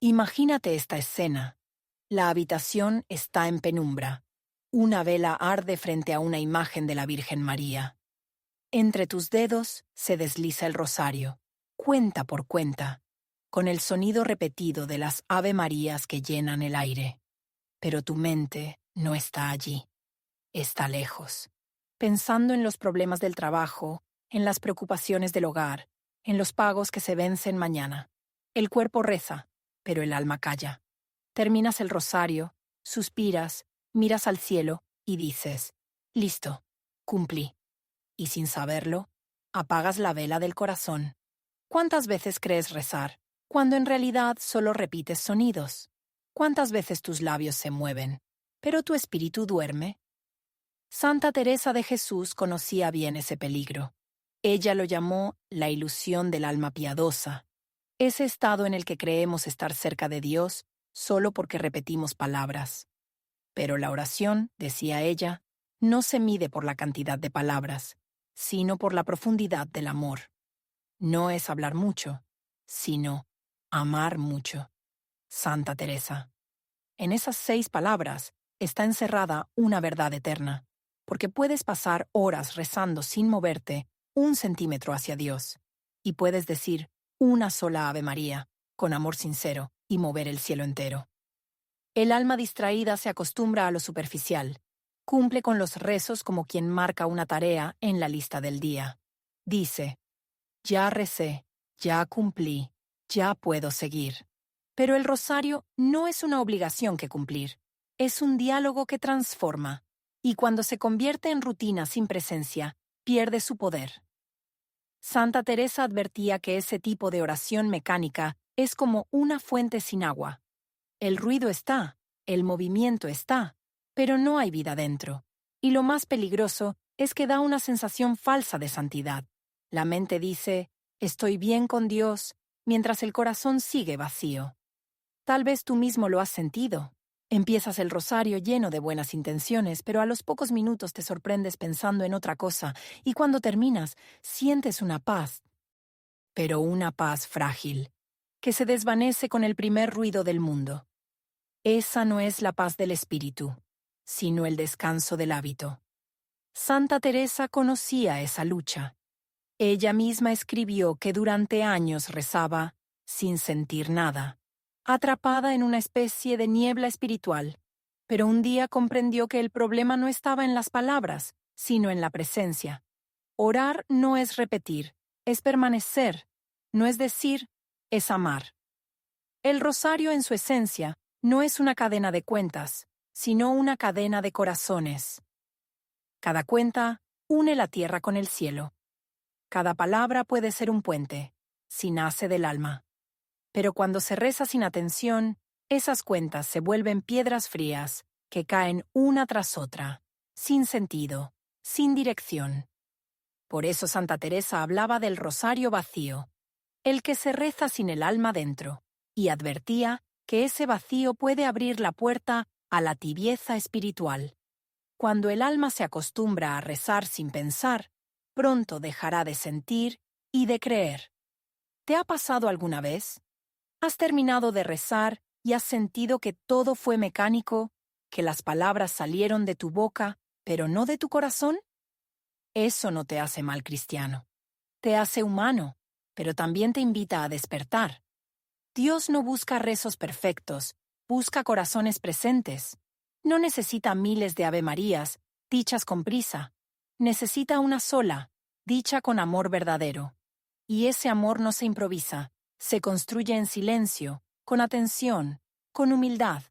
Imagínate esta escena. La habitación está en penumbra. Una vela arde frente a una imagen de la Virgen María. Entre tus dedos se desliza el rosario, cuenta por cuenta, con el sonido repetido de las Ave Marías que llenan el aire. Pero tu mente no está allí. Está lejos, pensando en los problemas del trabajo, en las preocupaciones del hogar, en los pagos que se vencen mañana. El cuerpo reza, pero el alma calla. Terminas el rosario, suspiras, miras al cielo y dices, listo, cumplí. Y sin saberlo, apagas la vela del corazón. ¿Cuántas veces crees rezar, cuando en realidad solo repites sonidos? ¿Cuántas veces tus labios se mueven, pero tu espíritu duerme? Santa Teresa de Jesús conocía bien ese peligro. Ella lo llamó la ilusión del alma piadosa, ese estado en el que creemos estar cerca de Dios solo porque repetimos palabras. Pero la oración, decía ella, no se mide por la cantidad de palabras, sino por la profundidad del amor. No es hablar mucho, sino amar mucho. Santa Teresa. En esas 6 palabras está encerrada una verdad eterna, porque puedes pasar horas rezando sin moverte 1 centímetro hacia Dios, y puedes decir una sola Ave María, con amor sincero, y mover el cielo entero. El alma distraída se acostumbra a lo superficial, cumple con los rezos como quien marca una tarea en la lista del día. Dice, ya recé, ya cumplí, ya puedo seguir. Pero el rosario no es una obligación que cumplir, es un diálogo que transforma, y cuando se convierte en rutina sin presencia, pierde su poder. Santa Teresa advertía que ese tipo de oración mecánica es como una fuente sin agua. El ruido está, el movimiento está, pero no hay vida dentro. Y lo más peligroso es que da una sensación falsa de santidad. La mente dice, estoy bien con Dios, mientras el corazón sigue vacío. Tal vez tú mismo lo has sentido. Empiezas el rosario lleno de buenas intenciones, pero a los pocos minutos te sorprendes pensando en otra cosa, y cuando terminas, sientes una paz. Pero una paz frágil, que se desvanece con el primer ruido del mundo. Esa no es la paz del espíritu, sino el descanso del hábito. Santa Teresa conocía esa lucha. Ella misma escribió que durante años rezaba sin sentir nada, atrapada en una especie de niebla espiritual, pero un día comprendió que el problema no estaba en las palabras, sino en la presencia. Orar no es repetir, es permanecer, no es decir, es amar. El rosario en su esencia no es una cadena de cuentas, sino una cadena de corazones. Cada cuenta une la tierra con el cielo. Cada palabra puede ser un puente, si nace del alma. Pero cuando se reza sin atención, esas cuentas se vuelven piedras frías que caen una tras otra, sin sentido, sin dirección. Por eso Santa Teresa hablaba del rosario vacío, el que se reza sin el alma dentro, y advertía que ese vacío puede abrir la puerta a la tibieza espiritual. Cuando el alma se acostumbra a rezar sin pensar, pronto dejará de sentir y de creer. ¿Te ha pasado alguna vez? ¿Has terminado de rezar y has sentido que todo fue mecánico, que las palabras salieron de tu boca, pero no de tu corazón? Eso no te hace mal cristiano. Te hace humano, pero también te invita a despertar. Dios no busca rezos perfectos, busca corazones presentes. No necesita miles de Ave Marías, dichas con prisa. Necesita una sola, dicha con amor verdadero. Y ese amor no se improvisa, se construye en silencio, con atención, con humildad.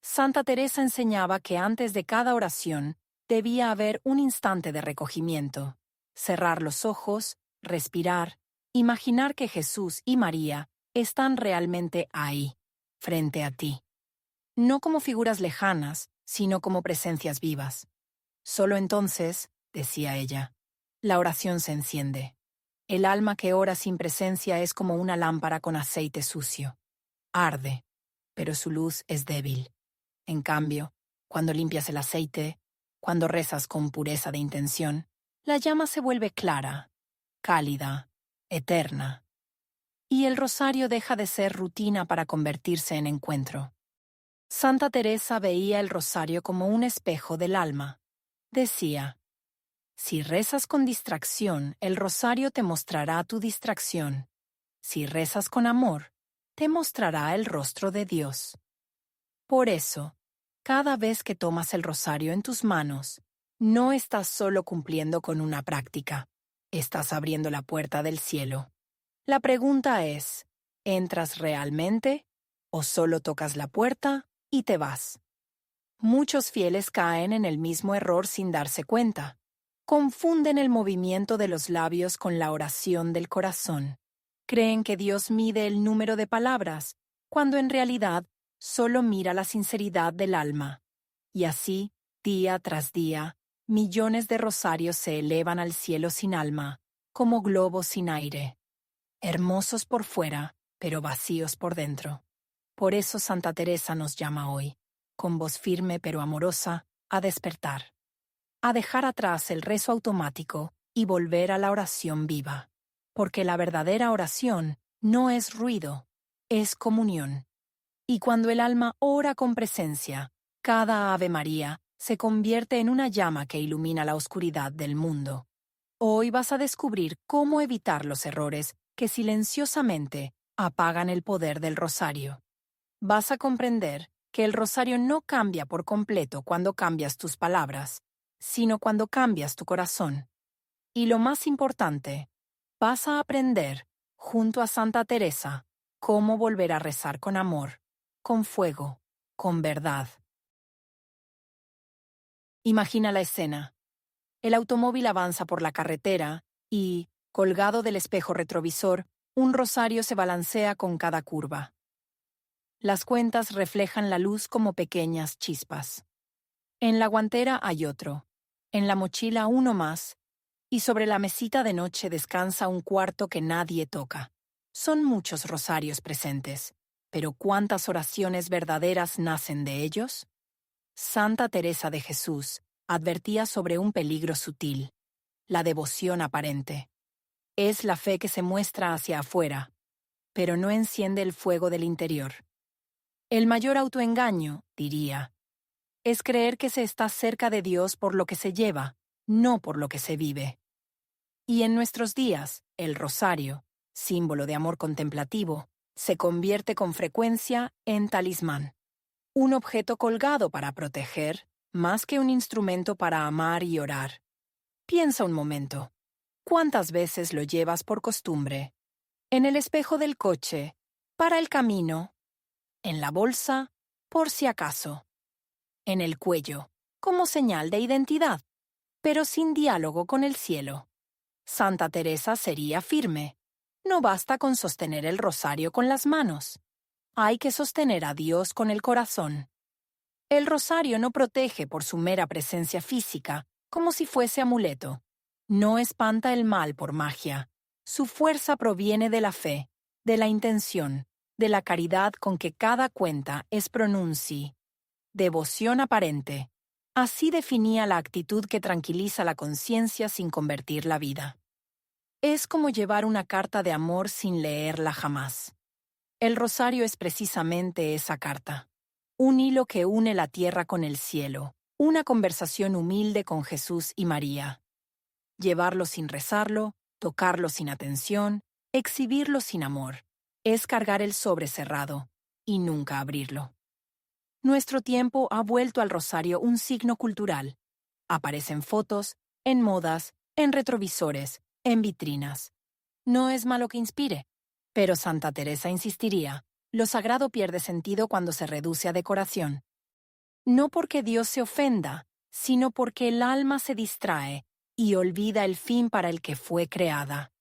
Santa Teresa enseñaba que antes de cada oración debía haber un instante de recogimiento. Cerrar los ojos, respirar, imaginar que Jesús y María están realmente ahí, frente a ti. No como figuras lejanas, sino como presencias vivas. Solo entonces, decía ella, la oración se enciende. El alma que ora sin presencia es como una lámpara con aceite sucio. Arde, pero su luz es débil. En cambio, cuando limpias el aceite, cuando rezas con pureza de intención, la llama se vuelve clara, cálida, eterna. y el rosario deja de ser rutina para convertirse en encuentro. Santa Teresa veía el rosario como un espejo del alma. Decía: si rezas con distracción, el rosario te mostrará tu distracción. Si rezas con amor, te mostrará el rostro de Dios. Por eso, cada vez que tomas el rosario en tus manos, no estás solo cumpliendo con una práctica, estás abriendo la puerta del cielo. La pregunta es: ¿entras realmente o solo tocas la puerta y te vas? Muchos fieles caen en el mismo error sin darse cuenta. Confunden el movimiento de los labios con la oración del corazón. Creen que Dios mide el número de palabras, cuando en realidad solo mira la sinceridad del alma. Y así, día tras día, millones de rosarios se elevan al cielo sin alma, como globos sin aire. Hermosos por fuera, pero vacíos por dentro. Por eso Santa Teresa nos llama hoy, con voz firme pero amorosa, a despertar, a dejar atrás el rezo automático y volver a la oración viva. Porque la verdadera oración no es ruido, es comunión. Y cuando el alma ora con presencia, cada Ave María se convierte en una llama que ilumina la oscuridad del mundo. Hoy vas a descubrir cómo evitar los errores que silenciosamente apagan el poder del rosario. Vas a comprender que el rosario no cambia por completo cuando cambias tus palabras, sino cuando cambias tu corazón. Y lo más importante, vas a aprender, junto a Santa Teresa, cómo volver a rezar con amor, con fuego, con verdad. Imagina la escena. El automóvil avanza por la carretera y, colgado del espejo retrovisor, un rosario se balancea con cada curva. Las cuentas reflejan la luz como pequeñas chispas. En la guantera hay otro, en la mochila uno más, y sobre la mesita de noche descansa un cuarto que nadie toca. Son muchos rosarios presentes, pero ¿cuántas oraciones verdaderas nacen de ellos? Santa Teresa de Jesús advertía sobre un peligro sutil: la devoción aparente. Es la fe que se muestra hacia afuera, pero no enciende el fuego del interior. El mayor autoengaño, diría, es creer que se está cerca de Dios por lo que se lleva, no por lo que se vive. Y en nuestros días, el rosario, símbolo de amor contemplativo, se convierte con frecuencia en talismán. Un objeto colgado para proteger, más que un instrumento para amar y orar. Piensa un momento. ¿Cuántas veces lo llevas por costumbre? En el espejo del coche, para el camino. En la bolsa, por si acaso. En el cuello, como señal de identidad, pero sin diálogo con el cielo. Santa Teresa sería firme. No basta con sostener el rosario con las manos. Hay que sostener a Dios con el corazón. El rosario no protege por su mera presencia física, como si fuese amuleto. No espanta el mal por magia. Su fuerza proviene de la fe, de la intención, de la caridad con que cada cuenta es pronunci. Devoción aparente. Así definía la actitud que tranquiliza la conciencia sin convertir la vida. Es como llevar una carta de amor sin leerla jamás. El rosario es precisamente esa carta. Un hilo que une la tierra con el cielo, una conversación humilde con Jesús y María. Llevarlo sin rezarlo, tocarlo sin atención, exhibirlo sin amor, es cargar el sobre cerrado y nunca abrirlo. Nuestro tiempo ha vuelto al rosario un signo cultural. Aparece en fotos, en modas, en retrovisores, en vitrinas. No es malo que inspire, pero Santa Teresa insistiría: lo sagrado pierde sentido cuando se reduce a decoración. No porque Dios se ofenda, sino porque el alma se distrae y olvida el fin para el que fue creada: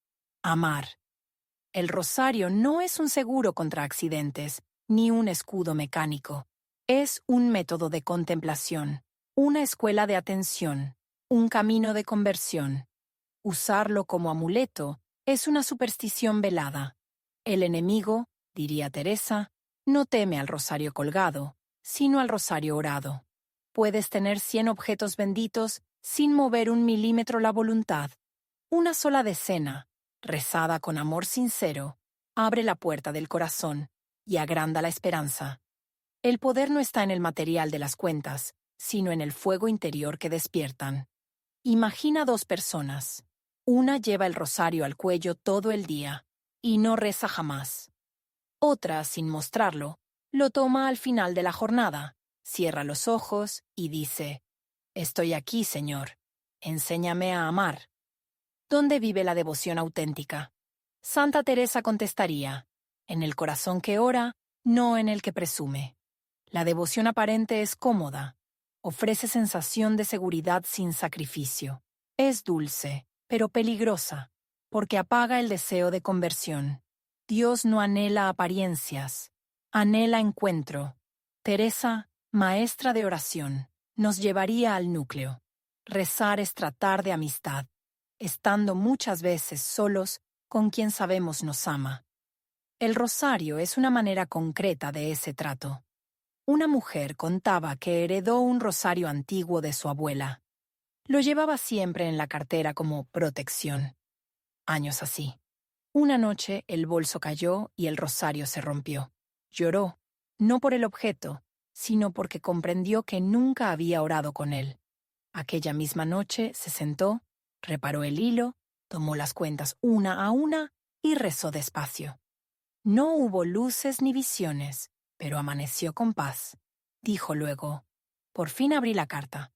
amar. El rosario no es un seguro contra accidentes, ni un escudo mecánico. Es un método de contemplación, una escuela de atención, un camino de conversión. Usarlo como amuleto es una superstición velada. El enemigo, diría Teresa, no teme al rosario colgado, sino al rosario orado. Puedes tener 100 objetos benditos sin mover un milímetro la voluntad. Una sola decena, rezada con amor sincero, abre la puerta del corazón y agranda la esperanza. El poder no está en el material de las cuentas, sino en el fuego interior que despiertan. Imagina dos personas. Una lleva el rosario al cuello todo el día y no reza jamás. Otra, sin mostrarlo, lo toma al final de la jornada, cierra los ojos y dice: «Estoy aquí, Señor. Enséñame a amar». ¿Dónde vive la devoción auténtica? Santa Teresa contestaría: en el corazón que ora, no en el que presume. La devoción aparente es cómoda, ofrece sensación de seguridad sin sacrificio. Es dulce, pero peligrosa, porque apaga el deseo de conversión. Dios no anhela apariencias, anhela encuentro. Teresa, maestra de oración, nos llevaría al núcleo. Rezar es tratar de amistad, estando muchas veces solos con quien sabemos nos ama. El rosario es una manera concreta de ese trato. Una mujer contaba que heredó un rosario antiguo de su abuela. Lo llevaba siempre en la cartera como protección. Años así. Una noche el bolso cayó y el rosario se rompió. Lloró, no por el objeto, sino porque comprendió que nunca había orado con él. Aquella misma noche se sentó, reparó el hilo, tomó las cuentas una a una y rezó despacio. No hubo luces ni visiones, pero amaneció con paz. Dijo luego: «Por fin abrí la carta».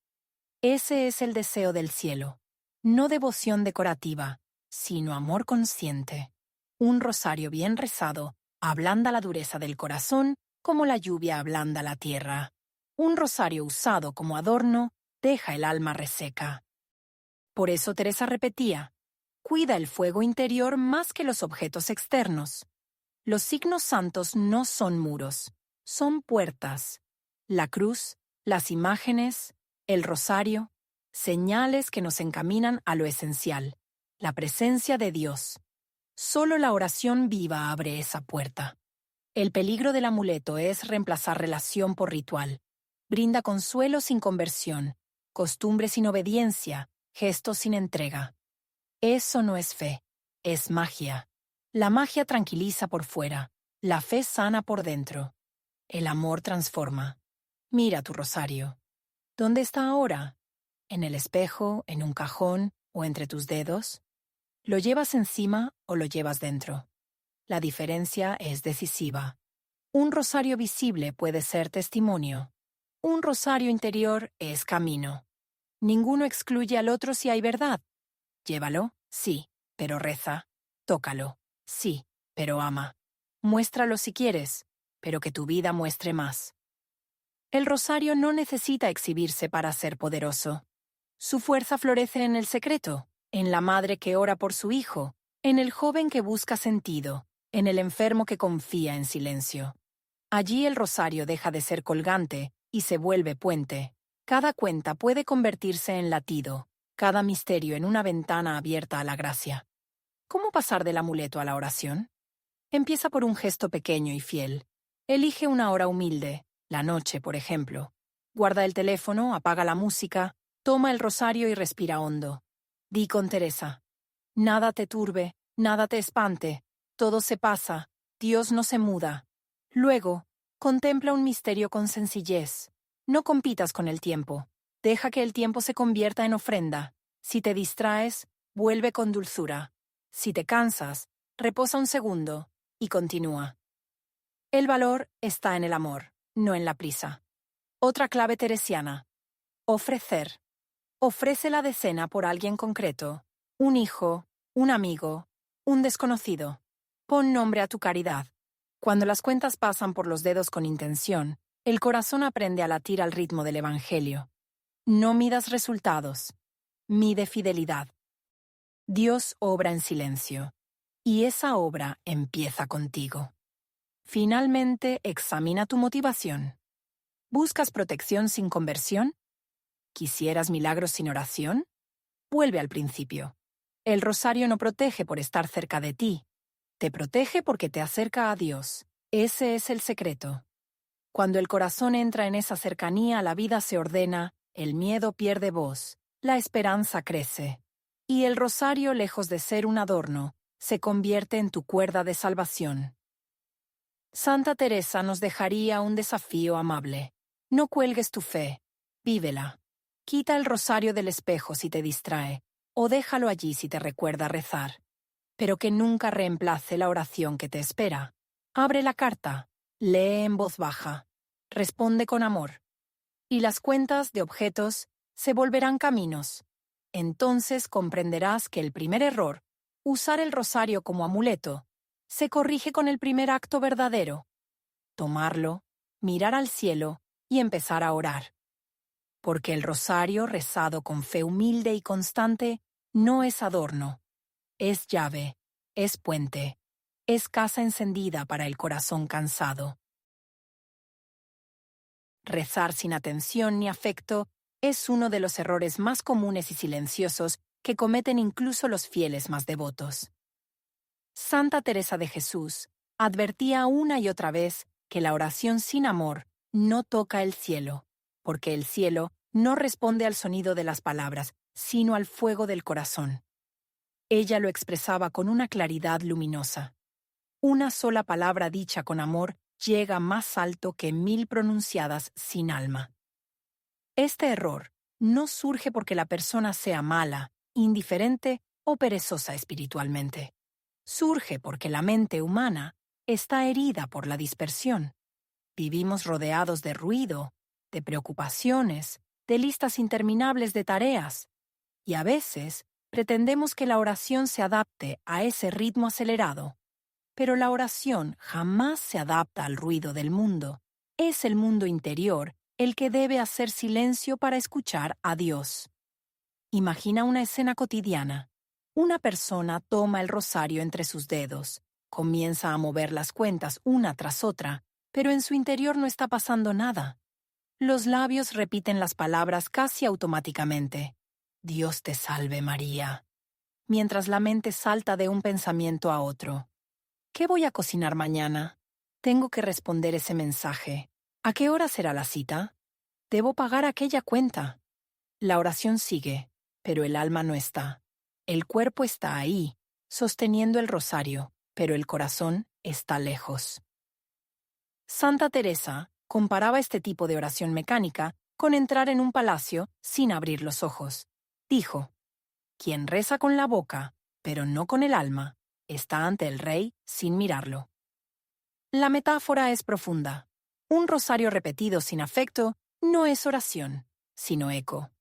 Ese es el deseo del cielo, no devoción decorativa, sino amor consciente. Un rosario bien rezado ablanda la dureza del corazón como la lluvia ablanda la tierra. Un rosario usado como adorno deja el alma reseca. Por eso Teresa repetía: «Cuida el fuego interior más que los objetos externos». Los signos santos no son muros, son puertas. La cruz, las imágenes, el rosario, señales que nos encaminan a lo esencial, la presencia de Dios. Solo la oración viva abre esa puerta. El peligro del amuleto es reemplazar relación por ritual. Brinda consuelo sin conversión, costumbre sin obediencia, gestos sin entrega. Eso no es fe, es magia. La magia tranquiliza por fuera, la fe sana por dentro. El amor transforma. Mira tu rosario. ¿Dónde está ahora? ¿En el espejo, en un cajón o entre tus dedos? ¿Lo llevas encima o lo llevas dentro? La diferencia es decisiva. Un rosario visible puede ser testimonio. Un rosario interior es camino. Ninguno excluye al otro si hay verdad. Llévalo, sí, pero reza. Tócalo. Sí, pero ama. Muéstralo si quieres, pero que tu vida muestre más. El rosario no necesita exhibirse para ser poderoso. Su fuerza florece en el secreto, en la madre que ora por su hijo, en el joven que busca sentido, en el enfermo que confía en silencio. Allí el rosario deja de ser colgante y se vuelve puente. Cada cuenta puede convertirse en latido, cada misterio en una ventana abierta a la gracia. ¿Cómo pasar del amuleto a la oración? Empieza por un gesto pequeño y fiel. Elige una hora humilde, la noche, por ejemplo. Guarda el teléfono, apaga la música, toma el rosario y respira hondo. Di con Teresa: «Nada te turbe, nada te espante, todo se pasa, Dios no se muda». Luego, contempla un misterio con sencillez. No compitas con el tiempo. Deja que el tiempo se convierta en ofrenda. Si te distraes, vuelve con dulzura. Si te cansas, reposa un segundo y continúa. El valor está en el amor, no en la prisa. Otra clave teresiana: ofrecer. Ofrece la decena por alguien concreto, un hijo, un amigo, un desconocido. Pon nombre a tu caridad. Cuando las cuentas pasan por los dedos con intención, el corazón aprende a latir al ritmo del Evangelio. No midas resultados, mide fidelidad. Dios obra en silencio, y esa obra empieza contigo. Finalmente, examina tu motivación. ¿Buscas protección sin conversión? ¿Quisieras milagros sin oración? Vuelve al principio. El rosario no protege por estar cerca de ti. Te protege porque te acerca a Dios. Ese es el secreto. Cuando el corazón entra en esa cercanía, la vida se ordena, el miedo pierde voz, la esperanza crece. Y el rosario, lejos de ser un adorno, se convierte en tu cuerda de salvación. Santa Teresa nos dejaría un desafío amable. No cuelgues tu fe, vívela. Quita el rosario del espejo si te distrae, o déjalo allí si te recuerda rezar. Pero que nunca reemplace la oración que te espera. Abre la carta, lee en voz baja, responde con amor. Y las cuentas de objetos se volverán caminos. Entonces comprenderás que el primer error, usar el rosario como amuleto, se corrige con el primer acto verdadero. Tomarlo, mirar al cielo y empezar a orar. Porque el rosario rezado con fe humilde y constante no es adorno, es llave, es puente, es casa encendida para el corazón cansado. Rezar sin atención ni afecto es uno de los errores más comunes y silenciosos que cometen incluso los fieles más devotos. Santa Teresa de Jesús advertía una y otra vez que la oración sin amor no toca el cielo, porque el cielo no responde al sonido de las palabras, sino al fuego del corazón. Ella lo expresaba con una claridad luminosa. Una sola palabra dicha con amor llega más alto que 1000 pronunciadas sin alma. Este error no surge porque la persona sea mala, indiferente o perezosa espiritualmente. Surge porque la mente humana está herida por la dispersión. Vivimos rodeados de ruido, de preocupaciones, de listas interminables de tareas, y a veces pretendemos que la oración se adapte a ese ritmo acelerado. Pero la oración jamás se adapta al ruido del mundo. Es el mundo interior el que debe hacer silencio para escuchar a Dios. Imagina una escena cotidiana. Una persona toma el rosario entre sus dedos, comienza a mover las cuentas una tras otra, pero en su interior no está pasando nada. Los labios repiten las palabras casi automáticamente. Dios te salve María. Mientras la mente salta de un pensamiento a otro. ¿Qué voy a cocinar mañana? Tengo que responder ese mensaje. ¿A qué hora será la cita? Debo pagar aquella cuenta. La oración sigue, pero el alma no está. El cuerpo está ahí, sosteniendo el rosario, pero el corazón está lejos. Santa Teresa comparaba este tipo de oración mecánica con entrar en un palacio sin abrir los ojos. Dijo, quien reza con la boca, pero no con el alma, está ante el rey sin mirarlo. La metáfora es profunda. Un rosario repetido sin afecto no es oración, sino eco.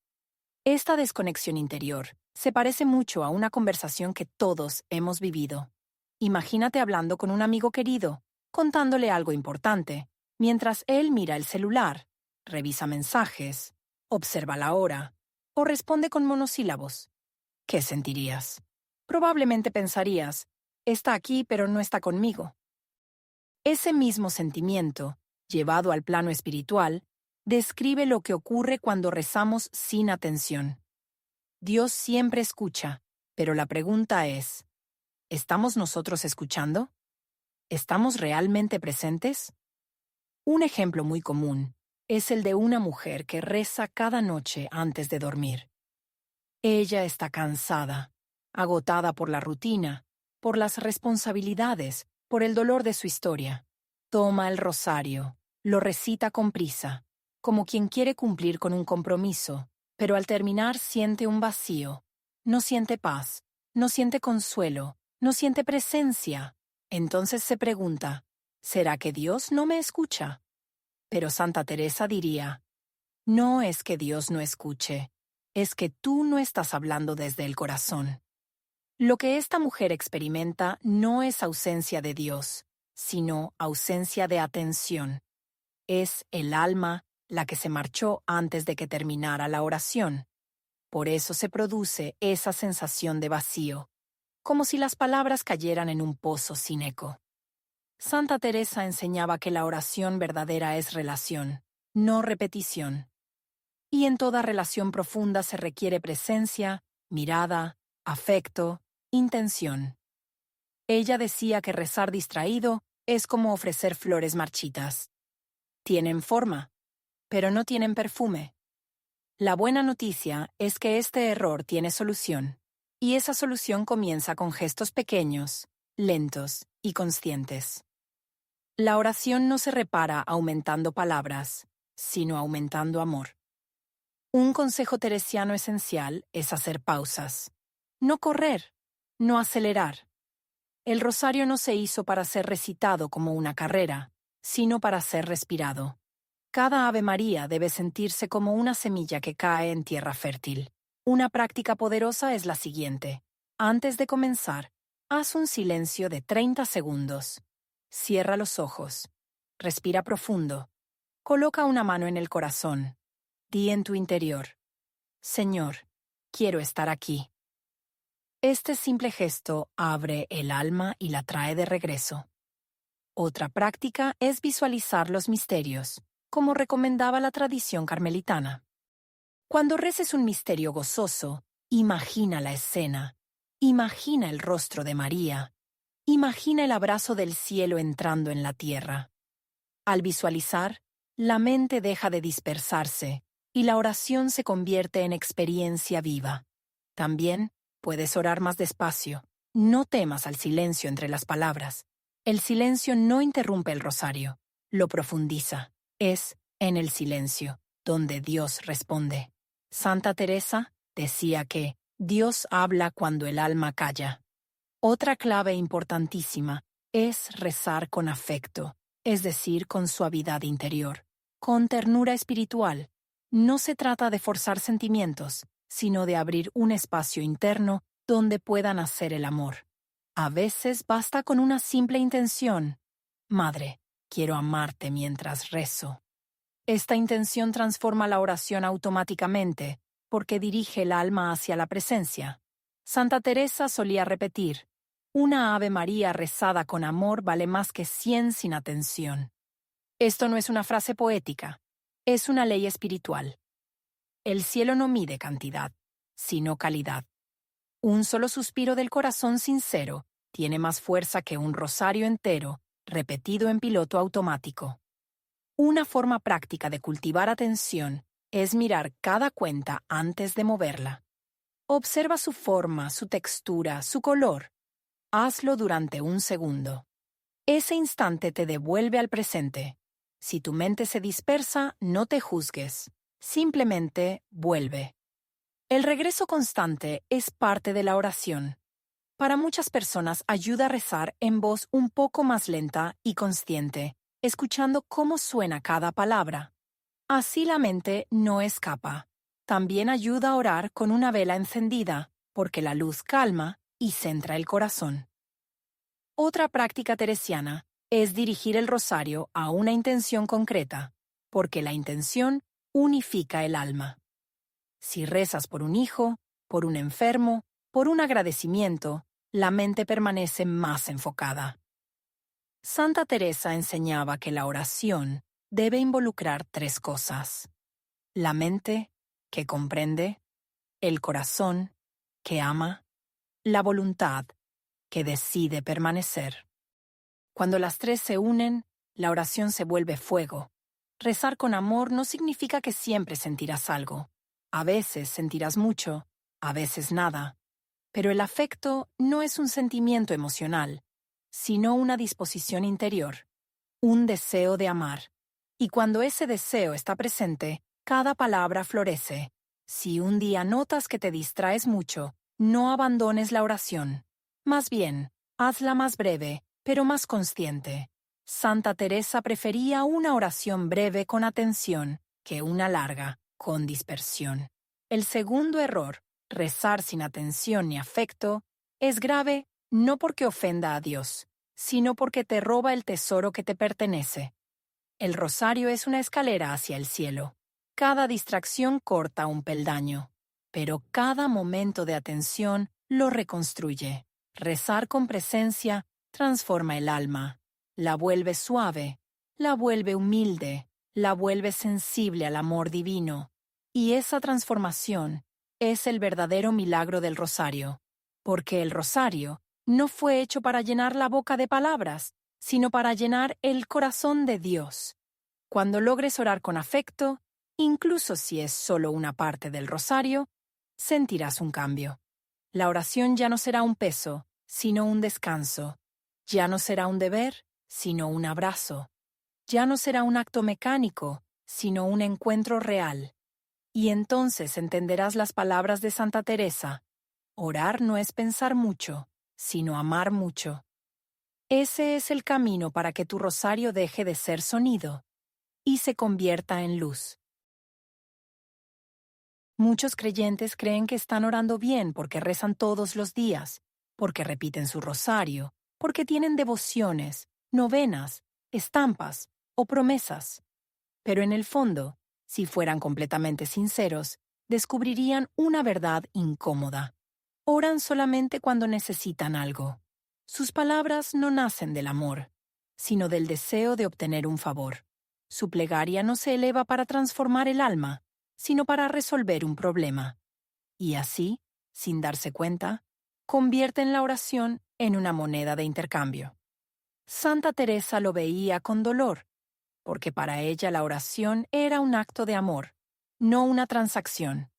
Esta desconexión interior se parece mucho a una conversación que todos hemos vivido. Imagínate hablando con un amigo querido, contándole algo importante, mientras él mira el celular, revisa mensajes, observa la hora o responde con monosílabos. ¿Qué sentirías? Probablemente pensarías, está aquí pero no está conmigo. Ese mismo sentimiento, llevado al plano espiritual, describe lo que ocurre cuando rezamos sin atención. Dios siempre escucha, pero la pregunta es, ¿estamos nosotros escuchando? ¿Estamos realmente presentes? Un ejemplo muy común es el de una mujer que reza cada noche antes de dormir. Ella está cansada, agotada por la rutina, por las responsabilidades, por el dolor de su historia. Toma el rosario, lo recita con prisa, como quien quiere cumplir con un compromiso, pero al terminar siente un vacío. No siente paz, no siente consuelo, no siente presencia. Entonces se pregunta, ¿será que Dios no me escucha? Pero Santa Teresa diría, no es que Dios no escuche, es que tú no estás hablando desde el corazón. Lo que esta mujer experimenta no es ausencia de Dios, sino ausencia de atención. Es el alma la que se marchó antes de que terminara la oración. Por eso se produce esa sensación de vacío, como si las palabras cayeran en un pozo sin eco. Santa Teresa enseñaba que la oración verdadera es relación, no repetición. Y en toda relación profunda se requiere presencia, mirada, afecto, intención. Ella decía que rezar distraído es como ofrecer flores marchitas. Tienen forma, pero no tienen perfume. La buena noticia es que este error tiene solución. Y esa solución comienza con gestos pequeños, lentos y conscientes. La oración no se repara aumentando palabras, sino aumentando amor. Un consejo teresiano esencial es hacer pausas. No correr, no acelerar. El rosario no se hizo para ser recitado como una carrera, sino para ser respirado. Cada Ave María debe sentirse como una semilla que cae en tierra fértil. Una práctica poderosa es la siguiente. Antes de comenzar, haz un silencio de 30 segundos. Cierra los ojos. Respira profundo. Coloca una mano en el corazón. Di en tu interior: Señor, quiero estar aquí. Este simple gesto abre el alma y la trae de regreso. Otra práctica es visualizar los misterios, como recomendaba la tradición carmelitana. Cuando reces un misterio gozoso, imagina la escena, imagina el rostro de María, imagina el abrazo del cielo entrando en la tierra. Al visualizar, la mente deja de dispersarse y la oración se convierte en experiencia viva. También puedes orar más despacio. No temas al silencio entre las palabras. El silencio no interrumpe el rosario, lo profundiza. Es en el silencio donde Dios responde. Santa Teresa decía que Dios habla cuando el alma calla. Otra clave importantísima es rezar con afecto, es decir, con suavidad interior, con ternura espiritual. No se trata de forzar sentimientos, sino de abrir un espacio interno donde pueda nacer el amor. A veces basta con una simple intención. Madre, quiero amarte mientras rezo. Esta intención transforma la oración automáticamente, porque dirige el alma hacia la presencia. Santa Teresa solía repetir: una Ave María rezada con amor vale más que 100 sin atención. Esto no es una frase poética, es una ley espiritual. El cielo no mide cantidad, sino calidad. Un solo suspiro del corazón sincero tiene más fuerza que un rosario entero, repetido en piloto automático. Una forma práctica de cultivar atención es mirar cada cuenta antes de moverla. Observa su forma, su textura, su color. Hazlo durante un segundo. Ese instante te devuelve al presente. Si tu mente se dispersa, no te juzgues. Simplemente vuelve. El regreso constante es parte de la oración. Para muchas personas ayuda a rezar en voz un poco más lenta y consciente, escuchando cómo suena cada palabra. Así la mente no escapa. También ayuda a orar con una vela encendida, porque la luz calma y centra el corazón. Otra práctica teresiana es dirigir el rosario a una intención concreta, porque la intención unifica el alma. Si rezas por un hijo, por un enfermo, por un agradecimiento, la mente permanece más enfocada. Santa Teresa enseñaba que la oración debe involucrar 3 cosas: la mente, que comprende; el corazón, que ama; la voluntad, que decide permanecer. Cuando las 3 se unen, la oración se vuelve fuego. Rezar con amor no significa que siempre sentirás algo. A veces sentirás mucho, a veces nada. Pero el afecto no es un sentimiento emocional, sino una disposición interior, un deseo de amar. Y cuando ese deseo está presente, cada palabra florece. Si un día notas que te distraes mucho, no abandones la oración. Más bien, hazla más breve, pero más consciente. Santa Teresa prefería una oración breve con atención que una larga con dispersión. El segundo error, rezar sin atención ni afecto, es grave no porque ofenda a Dios, sino porque te roba el tesoro que te pertenece. El rosario es una escalera hacia el cielo. Cada distracción corta un peldaño, pero cada momento de atención lo reconstruye. Rezar con presencia transforma el alma, la vuelve suave, la vuelve humilde, la vuelve sensible al amor divino. Y esa transformación es el verdadero milagro del rosario, porque el rosario no fue hecho para llenar la boca de palabras, sino para llenar el corazón de Dios. Cuando logres orar con afecto, incluso si es solo una parte del rosario, sentirás un cambio. La oración ya no será un peso, sino un descanso. Ya no será un deber, sino un abrazo. Ya no será un acto mecánico, sino un encuentro real. Y entonces entenderás las palabras de Santa Teresa. Orar no es pensar mucho, sino amar mucho. Ese es el camino para que tu rosario deje de ser sonido y se convierta en luz. Muchos creyentes creen que están orando bien porque rezan todos los días, porque repiten su rosario, porque tienen devociones, novenas, estampas o promesas. Pero en el fondo, si fueran completamente sinceros, descubrirían una verdad incómoda. Oran solamente cuando necesitan algo. Sus palabras no nacen del amor, sino del deseo de obtener un favor. Su plegaria no se eleva para transformar el alma, sino para resolver un problema. Y así, sin darse cuenta, convierten la oración en una moneda de intercambio. Santa Teresa lo veía con dolor, porque para ella la oración era un acto de amor, no una transacción.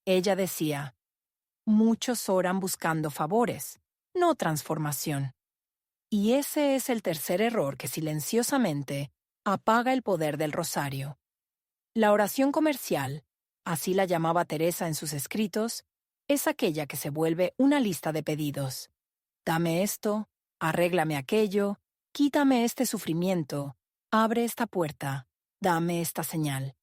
Ella decía, muchos oran buscando favores, no transformación. Y ese es el tercer error que silenciosamente apaga el poder del rosario. La oración comercial, así la llamaba Teresa en sus escritos, es aquella que se vuelve una lista de pedidos. Dame esto, arréglame aquello, quítame este sufrimiento, abre esta puerta, dame esta señal.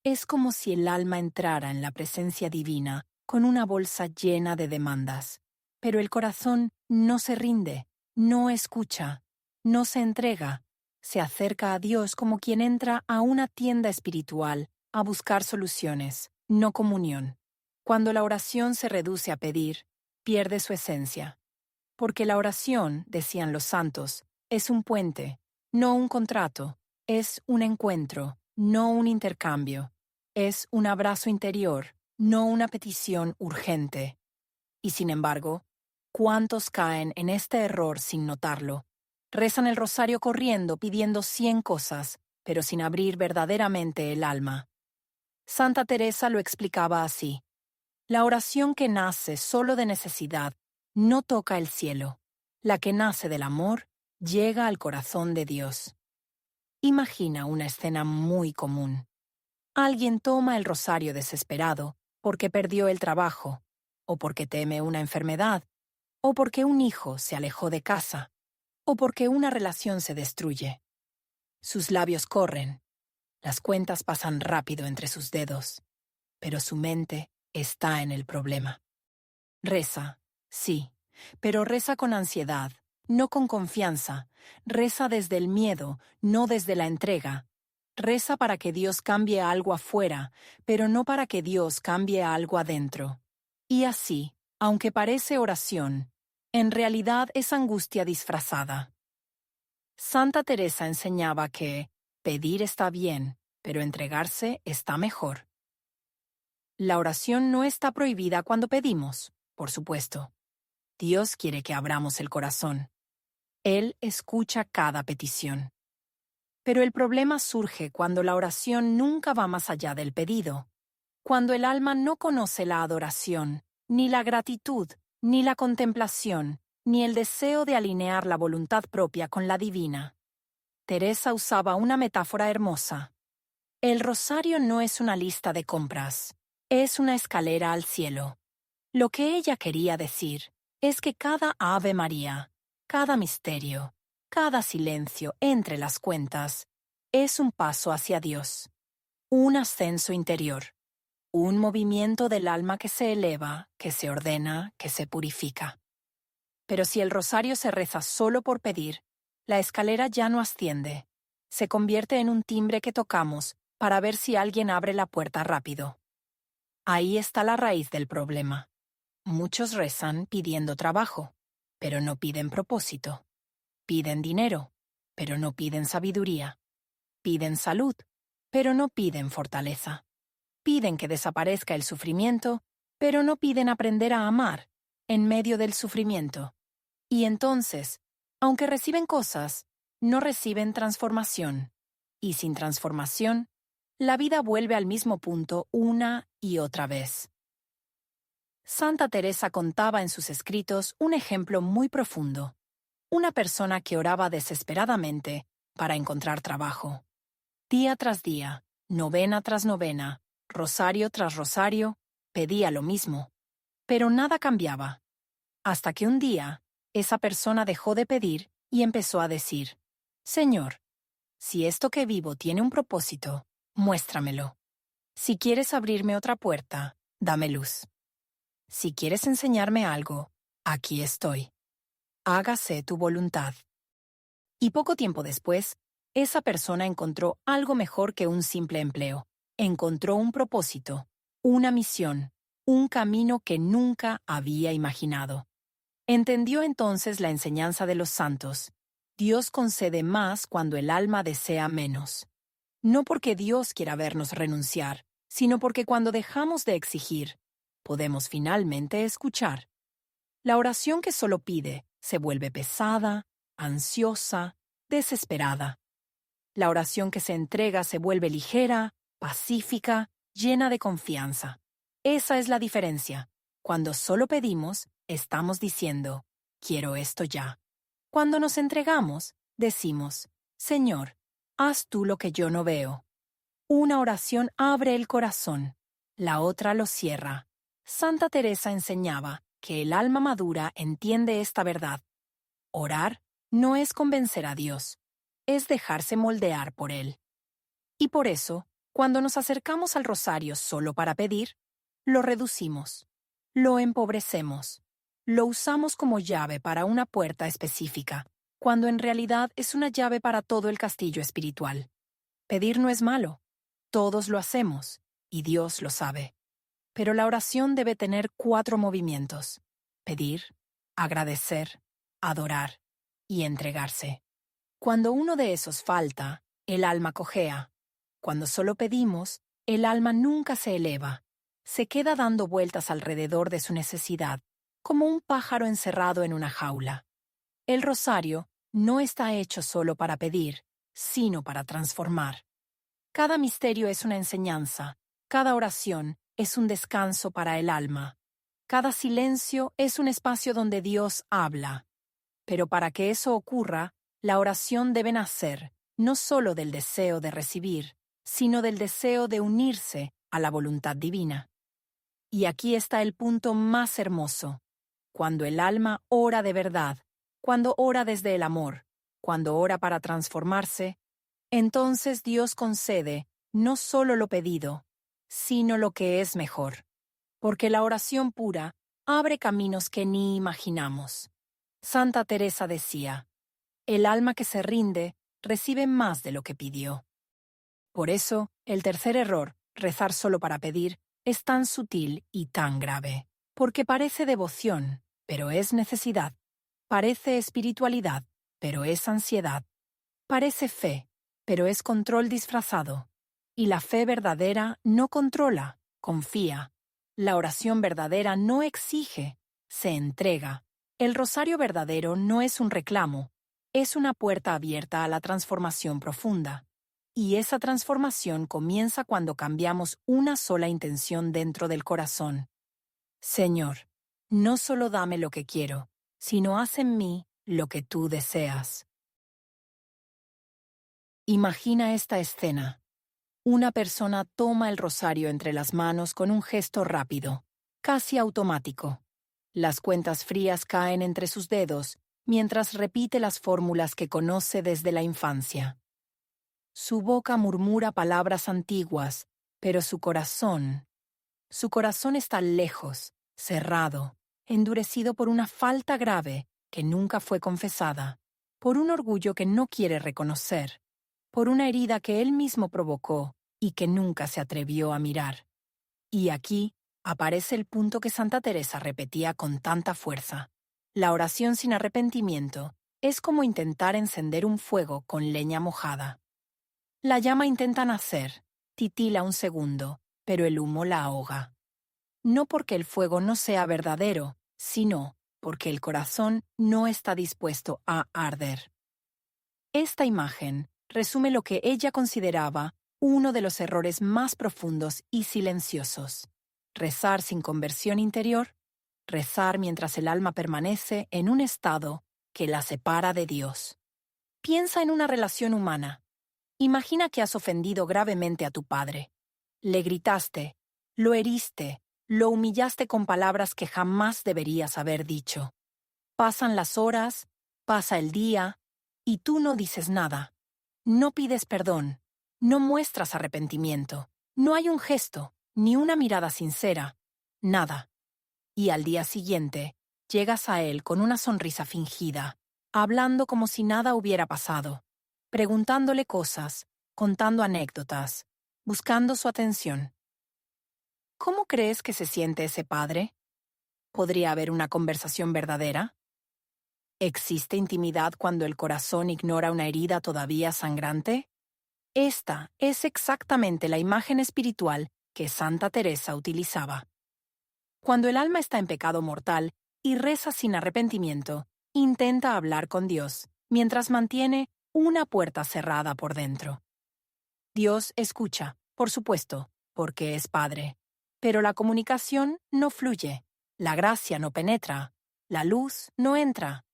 Es como si el alma entrara en la presencia divina con una bolsa llena de demandas. Pero el corazón no se rinde, no escucha, no se entrega. Se acerca a Dios como quien entra a una tienda espiritual a buscar soluciones, no comunión. Cuando la oración se reduce a pedir, pierde su esencia. Porque la oración, decían los santos, es un puente, no un contrato, es un encuentro, no un intercambio, es un abrazo interior, no una petición urgente. Y sin embargo, ¿cuántos caen en este error sin notarlo? Rezan el rosario corriendo pidiendo 100 cosas, pero sin abrir verdaderamente el alma. Santa Teresa lo explicaba así. La oración que nace solo de necesidad no toca el cielo. La que nace del amor llega al corazón de Dios. Imagina una escena muy común. Alguien toma el rosario desesperado porque perdió el trabajo, o porque teme una enfermedad, o porque un hijo se alejó de casa, o porque una relación se destruye. Sus labios corren, las cuentas pasan rápido entre sus dedos, pero su mente está en el problema. Reza, sí, pero reza con ansiedad, no con confianza. Reza desde el miedo, no desde la entrega. Reza para que Dios cambie algo afuera, pero no para que Dios cambie algo adentro. Y así, aunque parece oración, en realidad es angustia disfrazada. Santa Teresa enseñaba que pedir está bien, pero entregarse está mejor. La oración no está prohibida cuando pedimos, por supuesto. Dios quiere que abramos el corazón. Él escucha cada petición. Pero el problema surge cuando la oración nunca va más allá del pedido, cuando el alma no conoce la adoración, ni la gratitud, ni la contemplación, ni el deseo de alinear la voluntad propia con la divina. Teresa usaba una metáfora hermosa. El rosario no es una lista de compras, es una escalera al cielo. Lo que ella quería decir es que cada Ave María, cada misterio, cada silencio entre las cuentas, es un paso hacia Dios, un ascenso interior, un movimiento del alma que se eleva, que se ordena, que se purifica. Pero si el rosario se reza solo por pedir, la escalera ya no asciende, se convierte en un timbre que tocamos para ver si alguien abre la puerta rápido. Ahí está la raíz del problema. Muchos rezan pidiendo trabajo, pero no piden propósito. Piden dinero, pero no piden sabiduría. Piden salud, pero no piden fortaleza. Piden que desaparezca el sufrimiento, pero no piden aprender a amar en medio del sufrimiento. Y entonces, aunque reciben cosas, no reciben transformación. Y sin transformación, la vida vuelve al mismo punto una y otra vez. Santa Teresa contaba en sus escritos un ejemplo muy profundo. Una persona que oraba desesperadamente para encontrar trabajo. Día tras día, novena tras novena, rosario tras rosario, pedía lo mismo. Pero nada cambiaba. Hasta que un día, esa persona dejó de pedir y empezó a decir: Señor, si esto que vivo tiene un propósito, muéstramelo. Si quieres abrirme otra puerta, dame luz. Si quieres enseñarme algo, aquí estoy. Hágase tu voluntad. Y poco tiempo después, esa persona encontró algo mejor que un simple empleo. Encontró un propósito, una misión, un camino que nunca había imaginado. Entendió entonces la enseñanza de los santos. Dios concede más cuando el alma desea menos. No porque Dios quiera vernos renunciar, sino porque cuando dejamos de exigir, podemos finalmente escuchar. La oración que solo pide se vuelve pesada, ansiosa, desesperada. La oración que se entrega se vuelve ligera, pacífica, llena de confianza. Esa es la diferencia. Cuando solo pedimos, estamos diciendo: quiero esto ya. Cuando nos entregamos, decimos: Señor, haz tú lo que yo no veo. Una oración abre el corazón, la otra lo cierra. Santa Teresa enseñaba que el alma madura entiende esta verdad. Orar no es convencer a Dios, es dejarse moldear por Él. Y por eso, cuando nos acercamos al rosario solo para pedir, lo reducimos, lo empobrecemos, lo usamos como llave para una puerta específica, cuando en realidad es una llave para todo el castillo espiritual. Pedir no es malo, todos lo hacemos, y Dios lo sabe. Pero la oración debe tener 4 movimientos: pedir, agradecer, adorar y entregarse. Cuando uno de esos falta, el alma cojea. Cuando solo pedimos, el alma nunca se eleva. Se queda dando vueltas alrededor de su necesidad, como un pájaro encerrado en una jaula. El rosario no está hecho solo para pedir, sino para transformar. Cada misterio es una enseñanza, cada oración es un descanso para el alma. Cada silencio es un espacio donde Dios habla. Pero para que eso ocurra, la oración debe nacer no solo del deseo de recibir, sino del deseo de unirse a la voluntad divina. Y aquí está el punto más hermoso. Cuando el alma ora de verdad, cuando ora desde el amor, cuando ora para transformarse, entonces Dios concede no solo lo pedido, sino lo que es mejor. Porque la oración pura abre caminos que ni imaginamos. Santa Teresa decía: el alma que se rinde recibe más de lo que pidió. Por eso, el tercer error, rezar solo para pedir, es tan sutil y tan grave. Porque parece devoción, pero es necesidad. Parece espiritualidad, pero es ansiedad. Parece fe, pero es control disfrazado. Y la fe verdadera no controla, confía. La oración verdadera no exige, se entrega. El rosario verdadero no es un reclamo, es una puerta abierta a la transformación profunda. Y esa transformación comienza cuando cambiamos una sola intención dentro del corazón. Señor, no solo dame lo que quiero, sino haz en mí lo que tú deseas. Imagina esta escena. Una persona toma el rosario entre las manos con un gesto rápido, casi automático. Las cuentas frías caen entre sus dedos mientras repite las fórmulas que conoce desde la infancia. Su boca murmura palabras antiguas, pero su corazón está lejos, cerrado, endurecido por una falta grave que nunca fue confesada, por un orgullo que no quiere reconocer, por una herida que él mismo provocó y que nunca se atrevió a mirar. Y aquí aparece el punto que Santa Teresa repetía con tanta fuerza. La oración sin arrepentimiento es como intentar encender un fuego con leña mojada. La llama intenta nacer, titila un segundo, pero el humo la ahoga. No porque el fuego no sea verdadero, sino porque el corazón no está dispuesto a arder. Esta imagen resume lo que ella consideraba uno de los errores más profundos y silenciosos. rezar sin conversión interior, rezar mientras el alma permanece en un estado que la separa de Dios. Piensa en una relación humana. Imagina que has ofendido gravemente a tu padre. Le gritaste, lo heriste, lo humillaste con palabras que jamás deberías haber dicho. Pasan las horas, pasa el día, y tú no dices nada. No pides perdón, no muestras arrepentimiento, no hay un gesto, ni una mirada sincera, nada. Y al día siguiente, llegas a él con una sonrisa fingida, hablando como si nada hubiera pasado, preguntándole cosas, contando anécdotas, buscando su atención. ¿Cómo crees que se siente ese padre? ¿Podría haber una conversación verdadera? ¿Existe intimidad cuando el corazón ignora una herida todavía sangrante? Esta es exactamente la imagen espiritual que Santa Teresa utilizaba. Cuando el alma está en pecado mortal y reza sin arrepentimiento, intenta hablar con Dios, mientras mantiene una puerta cerrada por dentro. Dios escucha, por supuesto, porque es Padre, pero la comunicación no fluye, la gracia no penetra, la luz no entra.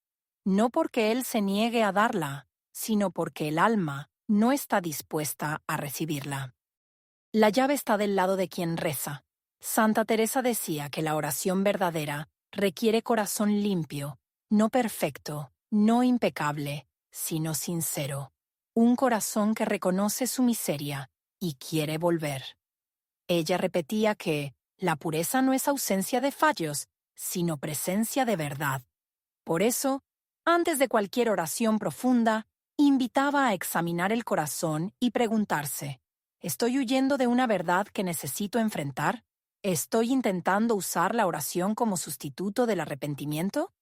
No porque Él se niegue a darla, sino porque el alma no está dispuesta a recibirla. La llave está del lado de quien reza. Santa Teresa decía que la oración verdadera requiere corazón limpio, no perfecto, no impecable, sino sincero. Un corazón que reconoce su miseria y quiere volver. Ella repetía que la pureza no es ausencia de fallos, sino presencia de verdad. Por eso, antes de cualquier oración profunda, invitaba a examinar el corazón y preguntarse, ¿estoy huyendo de una verdad que necesito enfrentar? ¿Estoy intentando usar la oración como sustituto del arrepentimiento?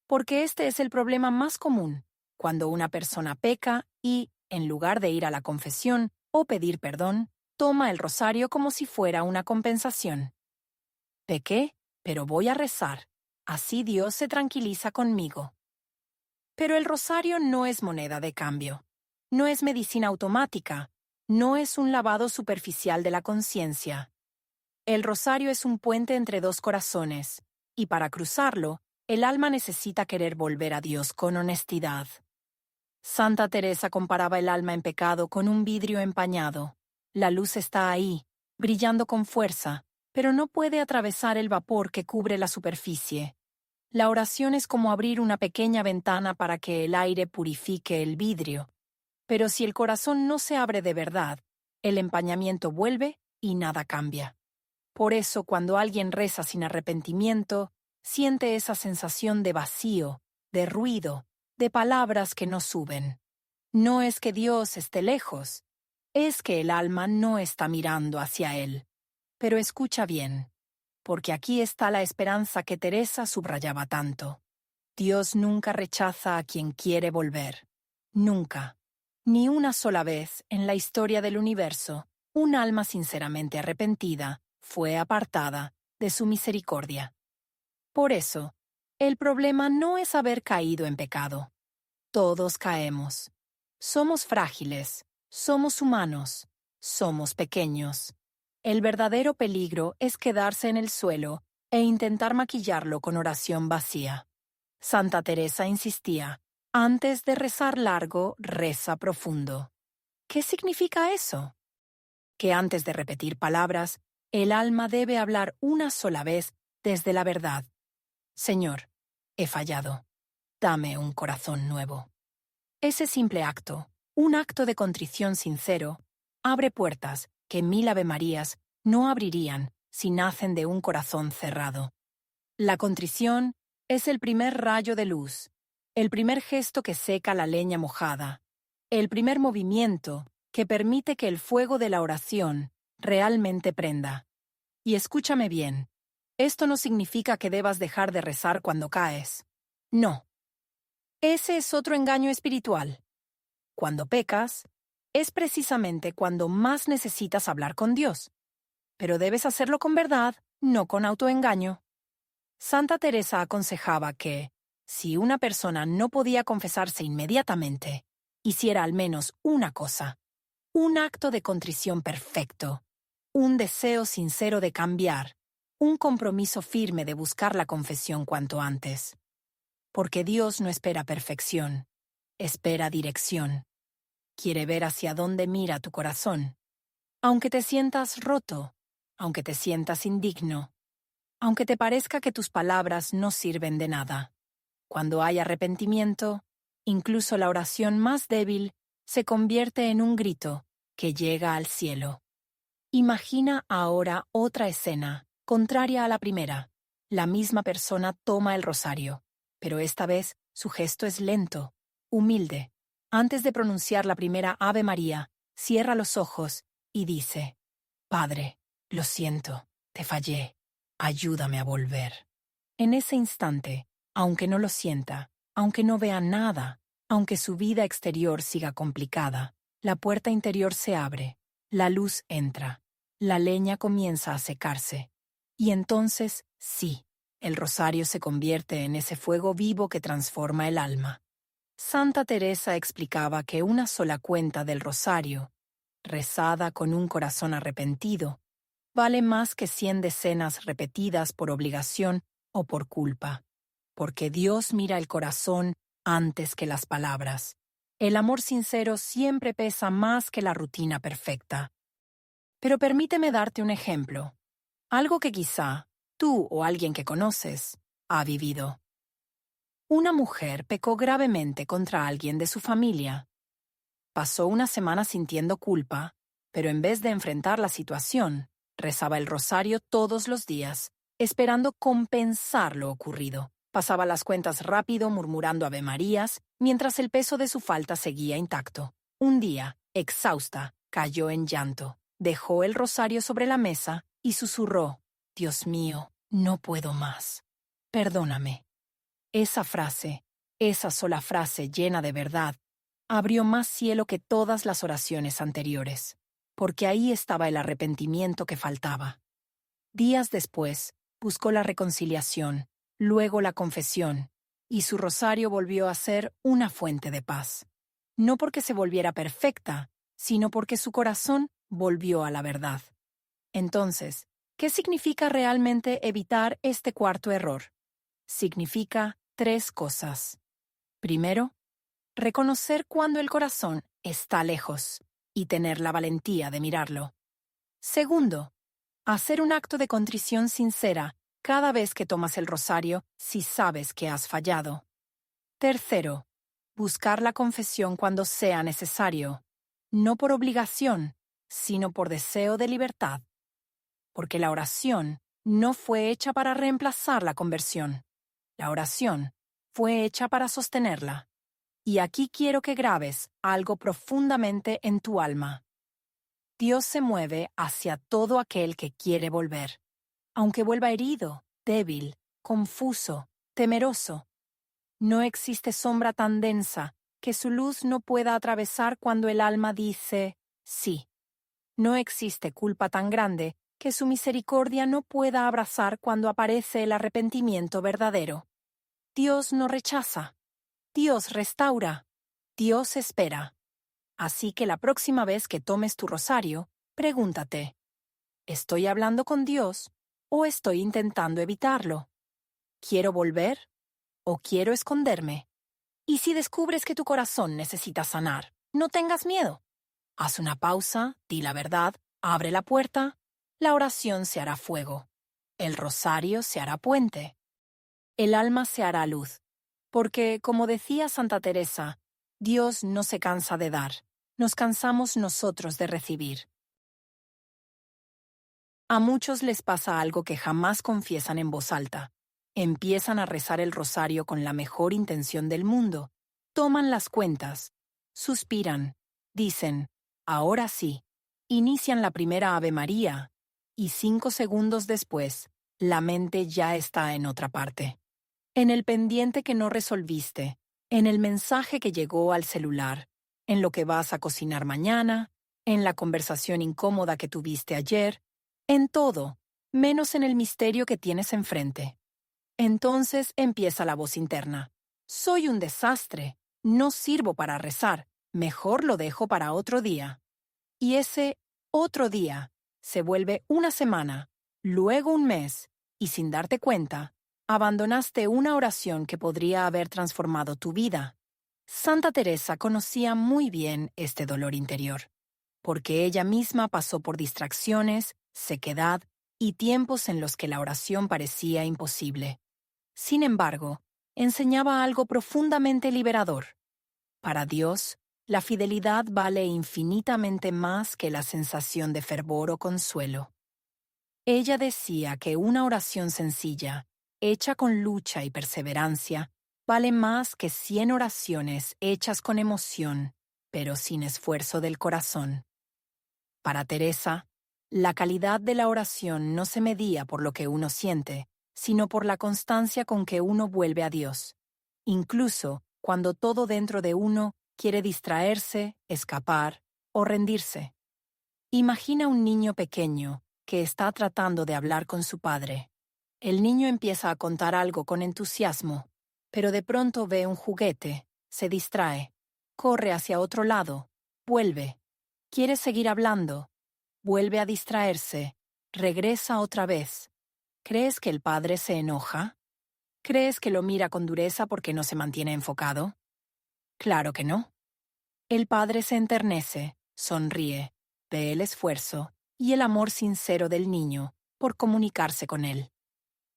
Porque este es el problema más común, cuando una persona peca y, en lugar de ir a la confesión o pedir perdón, toma el rosario como si fuera una compensación. Pequé, pero voy a rezar. Así Dios se tranquiliza conmigo. Pero el rosario no es moneda de cambio. No es medicina automática. No es un lavado superficial de la conciencia. El rosario es un puente entre dos corazones, y para cruzarlo, el alma necesita querer volver a Dios con honestidad. Santa Teresa comparaba el alma en pecado con un vidrio empañado. La luz está ahí, brillando con fuerza, pero no puede atravesar el vapor que cubre la superficie. La oración es como abrir una pequeña ventana para que el aire purifique el vidrio. Pero si el corazón no se abre de verdad, el empañamiento vuelve y nada cambia. Por eso, cuando alguien reza sin arrepentimiento, siente esa sensación de vacío, de ruido, de palabras que no suben. No es que Dios esté lejos, es que el alma no está mirando hacia Él. Pero escucha bien, porque aquí está la esperanza que Teresa subrayaba tanto. Dios nunca rechaza a quien quiere volver. Nunca. Ni una sola vez en la historia del universo, un alma sinceramente arrepentida fue apartada de su misericordia. Por eso, el problema no es haber caído en pecado. Todos caemos. Somos frágiles, somos humanos, somos pequeños. El verdadero peligro es quedarse en el suelo e intentar maquillarlo con oración vacía. Santa Teresa insistía, antes de rezar largo, reza profundo. ¿Qué significa eso? Que antes de repetir palabras, el alma debe hablar una sola vez desde la verdad. Señor, he fallado. Dame un corazón nuevo. Ese simple acto, un acto de contrición sincero, abre puertas que 1000 avemarías no abrirían si nacen de un corazón cerrado. La contrición es el primer rayo de luz, el primer gesto que seca la leña mojada, el primer movimiento que permite que el fuego de la oración realmente prenda. Y escúchame bien, esto no significa que debas dejar de rezar cuando caes. No. Ese es otro engaño espiritual. Cuando pecas, es precisamente cuando más necesitas hablar con Dios. Pero debes hacerlo con verdad, no con autoengaño. Santa Teresa aconsejaba que, si una persona no podía confesarse inmediatamente, hiciera al menos una cosa, un acto de contrición perfecto, un deseo sincero de cambiar, Un compromiso firme de buscar la confesión cuanto antes. Porque Dios no espera perfección, espera dirección. Quiere ver hacia dónde mira tu corazón. Aunque te sientas roto, aunque te sientas indigno, aunque te parezca que tus palabras no sirven de nada. Cuando hay arrepentimiento, incluso la oración más débil se convierte en un grito que llega al cielo. Imagina ahora otra escena, contraria a la primera. La misma persona toma el rosario, pero esta vez su gesto es lento, humilde. Antes de pronunciar la primera Ave María, cierra los ojos y dice: Padre, lo siento, te fallé, ayúdame a volver. En ese instante, aunque no lo sienta, aunque no vea nada, aunque su vida exterior siga complicada, la puerta interior se abre, la luz entra, la leña comienza a secarse. Y entonces, sí, el rosario se convierte en ese fuego vivo que transforma el alma. Santa Teresa explicaba que una sola cuenta del rosario, rezada con un corazón arrepentido, vale más que 100 decenas repetidas por obligación o por culpa, porque Dios mira el corazón antes que las palabras. El amor sincero siempre pesa más que la rutina perfecta. Pero permíteme darte un ejemplo, algo que quizá tú o alguien que conoces ha vivido. Una mujer pecó gravemente contra alguien de su familia. Pasó una semana sintiendo culpa, pero en vez de enfrentar la situación, rezaba el rosario todos los días, esperando compensar lo ocurrido. Pasaba las cuentas rápido murmurando avemarías, mientras el peso de su falta seguía intacto. Un día, exhausta, cayó en llanto, dejó el rosario sobre la mesa y susurró: Dios mío, no puedo más. Perdóname. Esa frase, esa sola frase llena de verdad, abrió más cielo que todas las oraciones anteriores, porque ahí estaba el arrepentimiento que faltaba. Días después, buscó la reconciliación, luego la confesión, y su rosario volvió a ser una fuente de paz. No porque se volviera perfecta, sino porque su corazón volvió a la verdad. Entonces, ¿qué significa realmente evitar este cuarto error? Significa 3 cosas. Primero, reconocer cuando el corazón está lejos y tener la valentía de mirarlo. Segundo, hacer un acto de contrición sincera cada vez que tomas el rosario si sabes que has fallado. Tercero, buscar la confesión cuando sea necesario, no por obligación, sino por deseo de libertad. Porque la oración no fue hecha para reemplazar la conversión. La oración fue hecha para sostenerla. Y aquí quiero que grabes algo profundamente en tu alma. Dios se mueve hacia todo aquel que quiere volver, aunque vuelva herido, débil, confuso, temeroso. No existe sombra tan densa que su luz no pueda atravesar cuando el alma dice sí. No existe culpa tan grande que su misericordia no pueda abrazar cuando aparece el arrepentimiento verdadero. Dios no rechaza. Dios restaura. Dios espera. Así que la próxima vez que tomes tu rosario, pregúntate: ¿estoy hablando con Dios o estoy intentando evitarlo? ¿Quiero volver o quiero esconderme? Y si descubres que tu corazón necesita sanar, no tengas miedo. Haz una pausa, di la verdad, abre la puerta. La oración se hará fuego. El rosario se hará puente. El alma se hará luz. Porque, como decía Santa Teresa, Dios no se cansa de dar, nos cansamos nosotros de recibir. A muchos les pasa algo que jamás confiesan en voz alta. Empiezan a rezar el rosario con la mejor intención del mundo, toman las cuentas, suspiran, dicen: ahora sí, inician la primera Ave María, y 5 segundos después, la mente ya está en otra parte. En el pendiente que no resolviste, en el mensaje que llegó al celular, en lo que vas a cocinar mañana, en la conversación incómoda que tuviste ayer, en todo, menos en el misterio que tienes enfrente. Entonces empieza la voz interna: soy un desastre, no sirvo para rezar, mejor lo dejo para otro día. Y ese otro día se vuelve una semana, Luego un mes, y sin darte cuenta, abandonaste una oración que podría haber transformado tu vida. Santa Teresa conocía muy bien este dolor interior, porque ella misma pasó por distracciones, sequedad y tiempos en los que la oración parecía imposible. Sin embargo, enseñaba algo profundamente liberador. Para Dios, la fidelidad vale infinitamente más que la sensación de fervor o consuelo. Ella decía que una oración sencilla, hecha con lucha y perseverancia, vale más que 100 oraciones hechas con emoción, pero sin esfuerzo del corazón. Para Teresa, la calidad de la oración no se medía por lo que uno siente, sino por la constancia con que uno vuelve a Dios, incluso cuando todo dentro de uno quiere distraerse, escapar o rendirse. Imagina un niño pequeño que está tratando de hablar con su padre. El niño empieza a contar algo con entusiasmo, pero de pronto ve un juguete, se distrae, corre hacia otro lado, vuelve, quiere seguir hablando, vuelve a distraerse, regresa otra vez. ¿Crees que el padre se enoja? ¿Crees que lo mira con dureza porque no se mantiene enfocado? Claro que no. El padre se enternece, sonríe, ve el esfuerzo y el amor sincero del niño por comunicarse con él.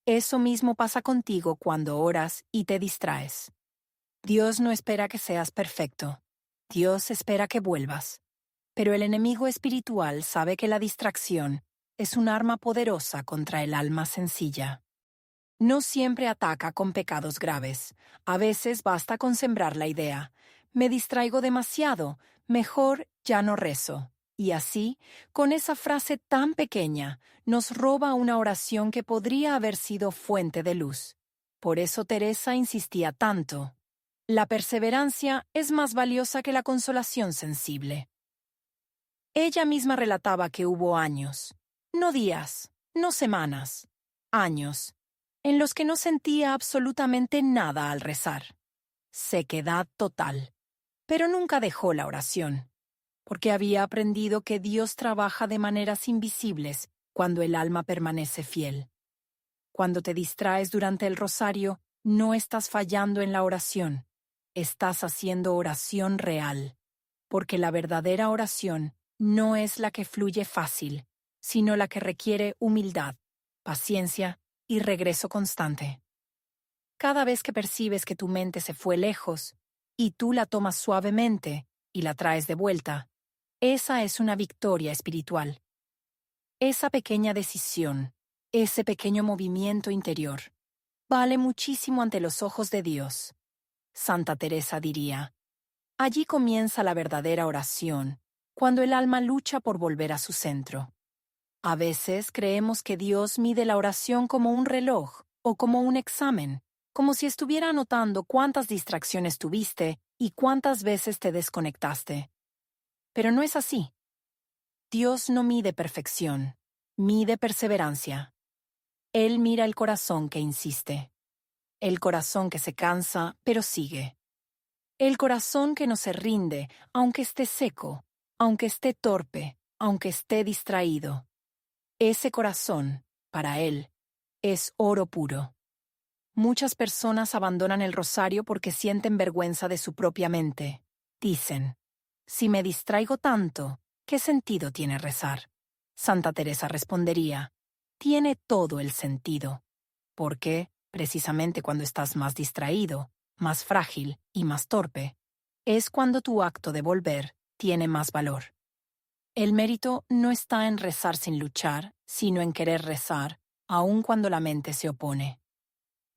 Eso mismo pasa contigo cuando oras y te distraes. Dios no espera que seas perfecto. Dios espera que vuelvas. Pero el enemigo espiritual sabe que la distracción es un arma poderosa contra el alma sencilla. No siempre ataca con pecados graves. A veces basta con sembrar la idea: me distraigo demasiado, mejor ya no rezo. Y así, con esa frase tan pequeña, nos roba una oración que podría haber sido fuente de luz. Por eso Teresa insistía tanto. La perseverancia es más valiosa que la consolación sensible. Ella misma relataba que hubo años, no días, no semanas, años, en los que no sentía absolutamente nada al rezar. Sequedad total. Pero nunca dejó la oración, porque había aprendido que Dios trabaja de maneras invisibles cuando el alma permanece fiel. Cuando te distraes durante el rosario, no estás fallando en la oración, estás haciendo oración real, porque la verdadera oración no es la que fluye fácil, sino la que requiere humildad, paciencia y regreso constante. Cada vez que percibes que tu mente se fue lejos, y tú la tomas suavemente y la traes de vuelta, esa es una victoria espiritual. Esa pequeña decisión, ese pequeño movimiento interior, vale muchísimo ante los ojos de Dios. Santa Teresa diría: allí comienza la verdadera oración, cuando el alma lucha por volver a su centro. A veces creemos que Dios mide la oración como un reloj o como un examen, como si estuviera anotando cuántas distracciones tuviste y cuántas veces te desconectaste. Pero no es así. Dios no mide perfección, mide perseverancia. Él mira el corazón que insiste, el corazón que se cansa pero sigue, el corazón que no se rinde aunque esté seco, aunque esté torpe, aunque esté distraído. Ese corazón, para Él, es oro puro. Muchas personas abandonan el rosario porque sienten vergüenza de su propia mente. Dicen: si me distraigo tanto, ¿qué sentido tiene rezar? Santa Teresa respondería: tiene todo el sentido. Porque, precisamente cuando estás más distraído, más frágil y más torpe, es cuando tu acto de volver tiene más valor. El mérito no está en rezar sin luchar, sino en querer rezar, aun cuando la mente se opone.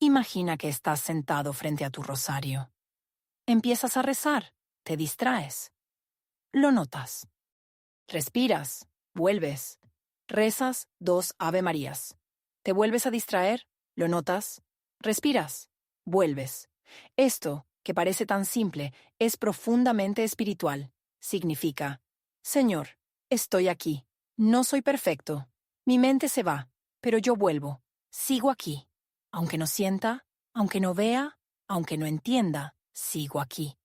Imagina que estás sentado frente a tu rosario. Empiezas a rezar, te distraes. Lo notas. Respiras, vuelves. Rezas 2 Ave Marías. Te vuelves a distraer, lo notas. Respiras, vuelves. Esto, que parece tan simple, es profundamente espiritual. Significa: Señor, estoy aquí. No soy perfecto. Mi mente se va, pero yo vuelvo. Sigo aquí. Aunque no sienta, aunque no vea, aunque no entienda, sigo aquí.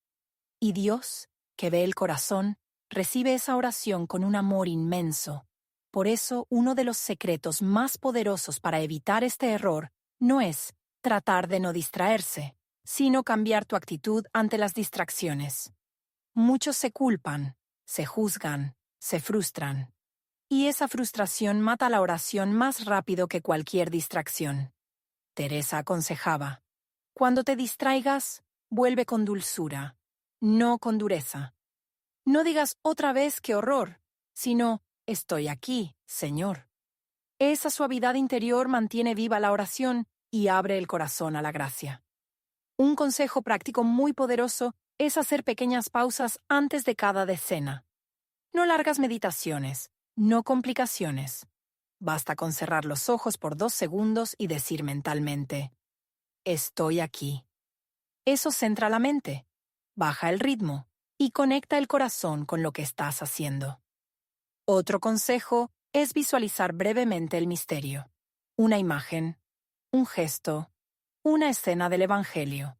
Y Dios, que ve el corazón, recibe esa oración con un amor inmenso, Por eso, uno de los secretos más poderosos para evitar este error no es tratar de no distraerse, sino cambiar tu actitud ante las distracciones. Muchos se culpan, se juzgan, se frustran. Y esa frustración mata la oración más rápido que cualquier distracción. Teresa aconsejaba: cuando te distraigas, vuelve con dulzura, no con dureza. No digas otra vez qué horror, sino estoy aquí, Señor. Esa suavidad interior mantiene viva la oración y abre el corazón a la gracia. Un consejo práctico muy poderoso es hacer pequeñas pausas antes de cada decena. No largas meditaciones, no complicaciones. Basta con cerrar los ojos por 2 segundos y decir mentalmente: estoy aquí. Eso centra la mente, baja el ritmo y conecta el corazón con lo que estás haciendo. Otro consejo es visualizar brevemente el misterio. Una imagen, un gesto, una escena del Evangelio.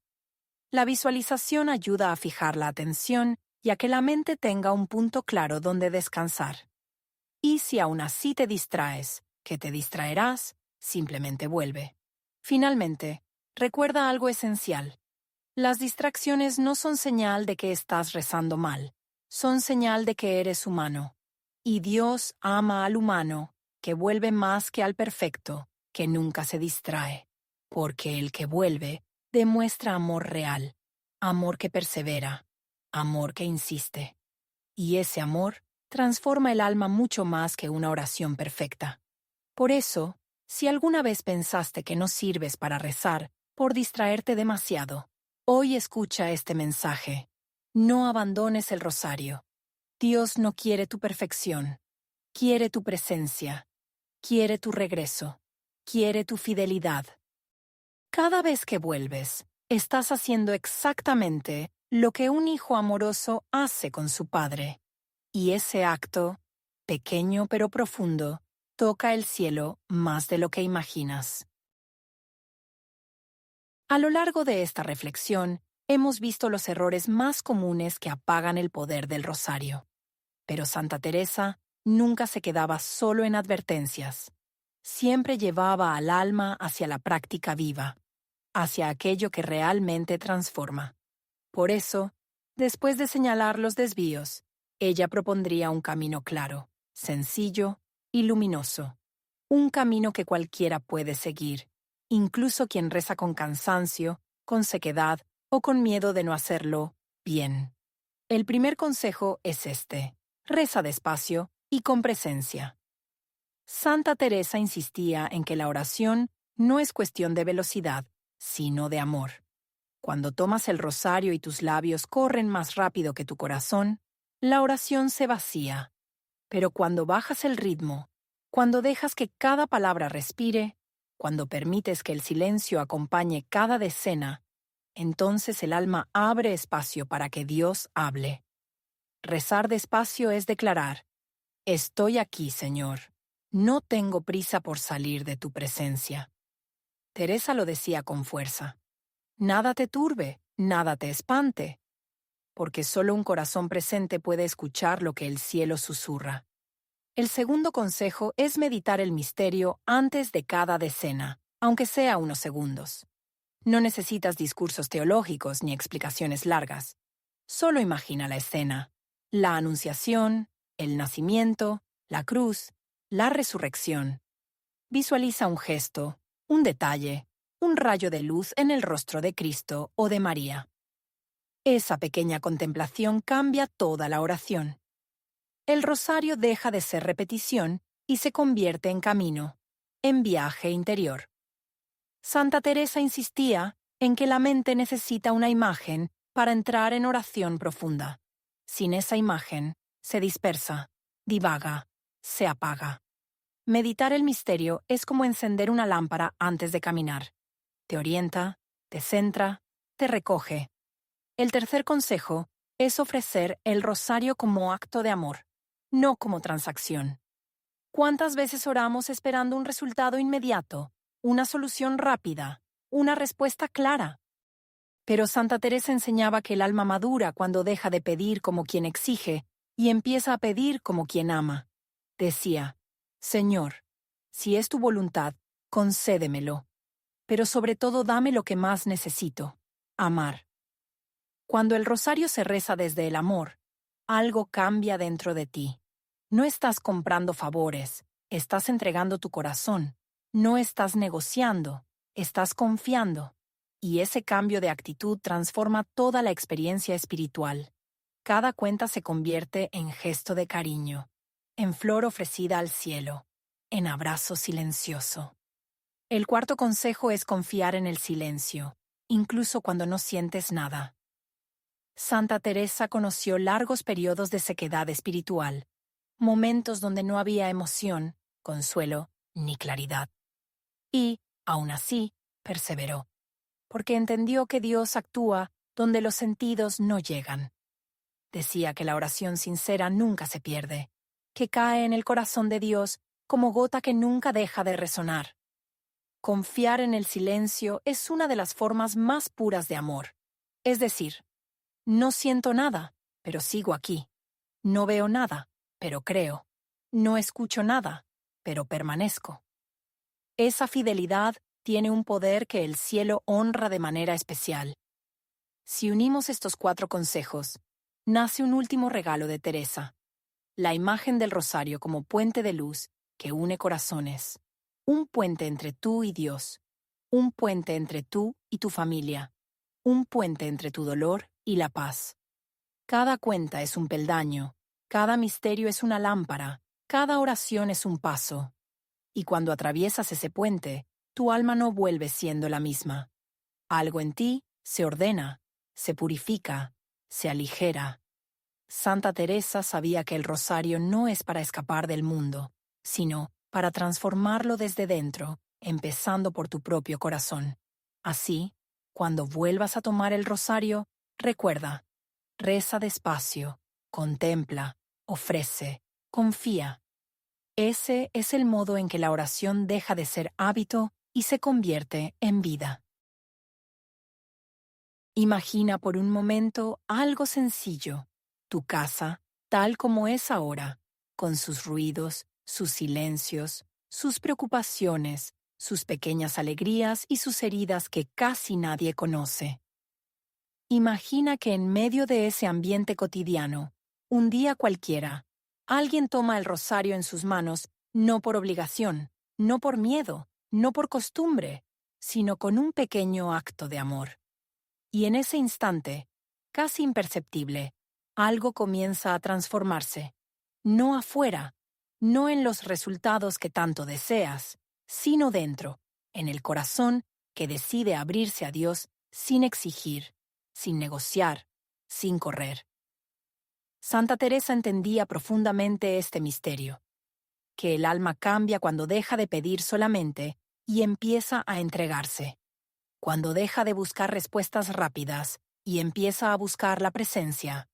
La visualización ayuda a fijar la atención y a que la mente tenga un punto claro donde descansar. Y si aún así te distraes, que te distraerás, simplemente vuelve. Finalmente, recuerda algo esencial. Las distracciones no son señal de que estás rezando mal, son señal de que eres humano. Y Dios ama al humano, que vuelve más que al perfecto, que nunca se distrae. Porque el que vuelve demuestra amor real, amor que persevera, amor que insiste. Y ese amor transforma el alma mucho más que una oración perfecta. Por eso, si alguna vez pensaste que no sirves para rezar por distraerte demasiado, hoy escucha este mensaje. No abandones el rosario. Dios no quiere tu perfección. Quiere tu presencia. Quiere tu regreso. Quiere tu fidelidad. Cada vez que vuelves, estás haciendo exactamente lo que un hijo amoroso hace con su padre. Y ese acto, pequeño pero profundo, toca el cielo más de lo que imaginas. A lo largo de esta reflexión, hemos visto los errores más comunes que apagan el poder del rosario. Pero Santa Teresa nunca se quedaba solo en advertencias. Siempre llevaba al alma hacia la práctica viva, hacia aquello que realmente transforma. Por eso, después de señalar los desvíos, ella propondría un camino claro, sencillo y luminoso. Un camino que cualquiera puede seguir, incluso quien reza con cansancio, con sequedad o con miedo de no hacerlo bien. El primer consejo es este: reza despacio y con presencia. Santa Teresa insistía en que la oración no es cuestión de velocidad, sino de amor. Cuando tomas el rosario y tus labios corren más rápido que tu corazón, la oración se vacía. Pero cuando bajas el ritmo, cuando dejas que cada palabra respire, cuando permites que el silencio acompañe cada decena, entonces el alma abre espacio para que Dios hable. Rezar despacio es declarar: estoy aquí, Señor. No tengo prisa por salir de tu presencia. Teresa lo decía con fuerza. Nada te turbe, nada te espante, porque solo un corazón presente puede escuchar lo que el cielo susurra. El segundo consejo es meditar el misterio antes de cada decena, aunque sea unos segundos. No necesitas discursos teológicos ni explicaciones largas. Solo imagina la escena: la anunciación, el nacimiento, la cruz, la resurrección. Visualiza un gesto, un detalle, un rayo de luz en el rostro de Cristo o de María. Esa pequeña contemplación cambia toda la oración. El rosario deja de ser repetición y se convierte en camino, en viaje interior. Santa Teresa insistía en que la mente necesita una imagen para entrar en oración profunda. Sin esa imagen, se dispersa, divaga, se apaga. Meditar el misterio es como encender una lámpara antes de caminar. Te orienta, te centra, te recoge. El tercer consejo es ofrecer el rosario como acto de amor, no como transacción. ¿Cuántas veces oramos esperando un resultado inmediato, una solución rápida, una respuesta clara? Pero Santa Teresa enseñaba que el alma madura cuando deja de pedir como quien exige y empieza a pedir como quien ama. Decía: Señor, si es tu voluntad, concédemelo, pero sobre todo dame lo que más necesito, amar. Cuando el rosario se reza desde el amor, algo cambia dentro de ti. No estás comprando favores, estás entregando tu corazón, no estás negociando, estás confiando. Y ese cambio de actitud transforma toda la experiencia espiritual. Cada cuenta se convierte en gesto de cariño, en flor ofrecida al cielo, en abrazo silencioso. El cuarto consejo es confiar en el silencio, incluso cuando no sientes nada. Santa Teresa conoció largos periodos de sequedad espiritual, momentos donde no había emoción, consuelo ni claridad. Y, aún así, perseveró, porque entendió que Dios actúa donde los sentidos no llegan. Decía que la oración sincera nunca se pierde, que cae en el corazón de Dios como gota que nunca deja de resonar. Confiar en el silencio es una de las formas más puras de amor. Es decir, no siento nada, pero sigo aquí. No veo nada, pero creo. No escucho nada, pero permanezco. Esa fidelidad tiene un poder que el cielo honra de manera especial. Si unimos estos 4 consejos, nace un último regalo de Teresa, la imagen del rosario como puente de luz que une corazones, un puente entre tú y Dios, un puente entre tú y tu familia, un puente entre tu dolor y la paz. Cada cuenta es un peldaño, cada misterio es una lámpara, cada oración es un paso. Y cuando atraviesas ese puente, tu alma no vuelve siendo la misma. Algo en ti se ordena, se purifica, se aligera. Santa Teresa sabía que el rosario no es para escapar del mundo, sino para transformarlo desde dentro, empezando por tu propio corazón. Así, cuando vuelvas a tomar el rosario, recuerda, reza despacio, contempla, ofrece, confía. Ese es el modo en que la oración deja de ser hábito y se convierte en vida. Imagina por un momento algo sencillo, tu casa, tal como es ahora, con sus ruidos, sus silencios, sus preocupaciones, sus pequeñas alegrías y sus heridas que casi nadie conoce. Imagina que en medio de ese ambiente cotidiano, un día cualquiera, alguien toma el rosario en sus manos, no por obligación, no por miedo, no por costumbre, sino con un pequeño acto de amor. Y en ese instante, casi imperceptible, algo comienza a transformarse. No afuera, no en los resultados que tanto deseas, sino dentro, en el corazón que decide abrirse a Dios sin exigir, sin negociar, sin correr. Santa Teresa entendía profundamente este misterio, que el alma cambia cuando deja de pedir solamente y empieza a entregarse. Cuando deja de buscar respuestas rápidas y empieza a buscar la presencia.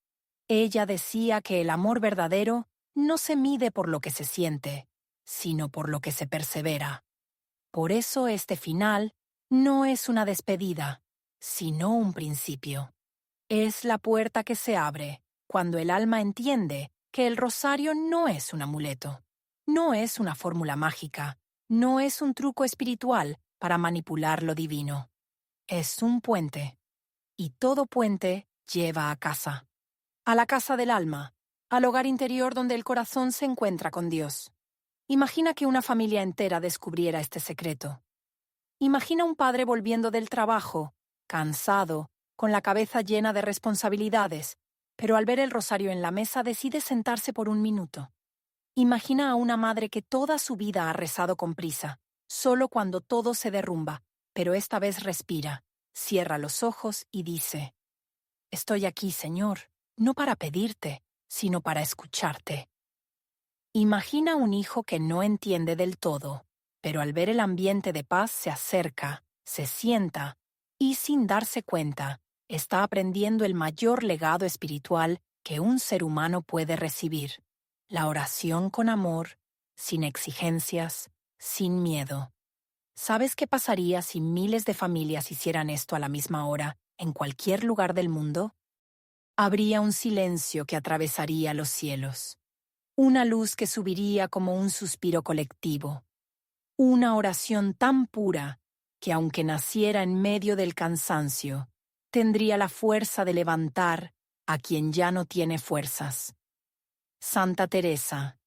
Ella decía que el amor verdadero no se mide por lo que se siente, sino por lo que se persevera. Por eso este final no es una despedida, sino un principio. Es la puerta que se abre cuando el alma entiende que el rosario no es un amuleto, no es una fórmula mágica, no es un truco espiritual para manipular lo divino. Es un puente, y todo puente lleva a casa. A la casa del alma, al hogar interior donde el corazón se encuentra con Dios. Imagina que una familia entera descubriera este secreto. Imagina un padre volviendo del trabajo, cansado, con la cabeza llena de responsabilidades, pero al ver el rosario en la mesa decide sentarse por un minuto. Imagina a una madre que toda su vida ha rezado con prisa, solo cuando todo se derrumba, pero esta vez respira, cierra los ojos y dice: «Estoy aquí, Señor, no para pedirte, sino para escucharte». Imagina un hijo que no entiende del todo, pero al ver el ambiente de paz se acerca, se sienta y, sin darse cuenta, está aprendiendo el mayor legado espiritual que un ser humano puede recibir: la oración con amor, sin exigencias, sin miedo. ¿Sabes qué pasaría si miles de familias hicieran esto a la misma hora, en cualquier lugar del mundo? Habría un silencio que atravesaría los cielos. Una luz que subiría como un suspiro colectivo. Una oración tan pura que aunque naciera en medio del cansancio, tendría la fuerza de levantar a quien ya no tiene fuerzas. Santa Teresa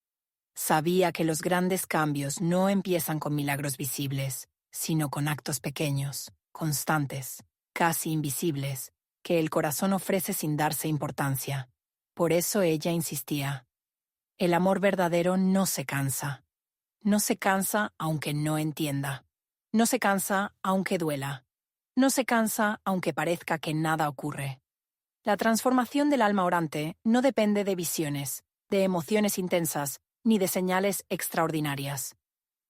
sabía que los grandes cambios no empiezan con milagros visibles, sino con actos pequeños, constantes, casi invisibles, que el corazón ofrece sin darse importancia. Por eso ella insistía. El amor verdadero no se cansa. No se cansa aunque no entienda. No se cansa aunque duela. No se cansa aunque parezca que nada ocurre. La transformación del alma orante no depende de visiones, de emociones intensas, ni de señales extraordinarias.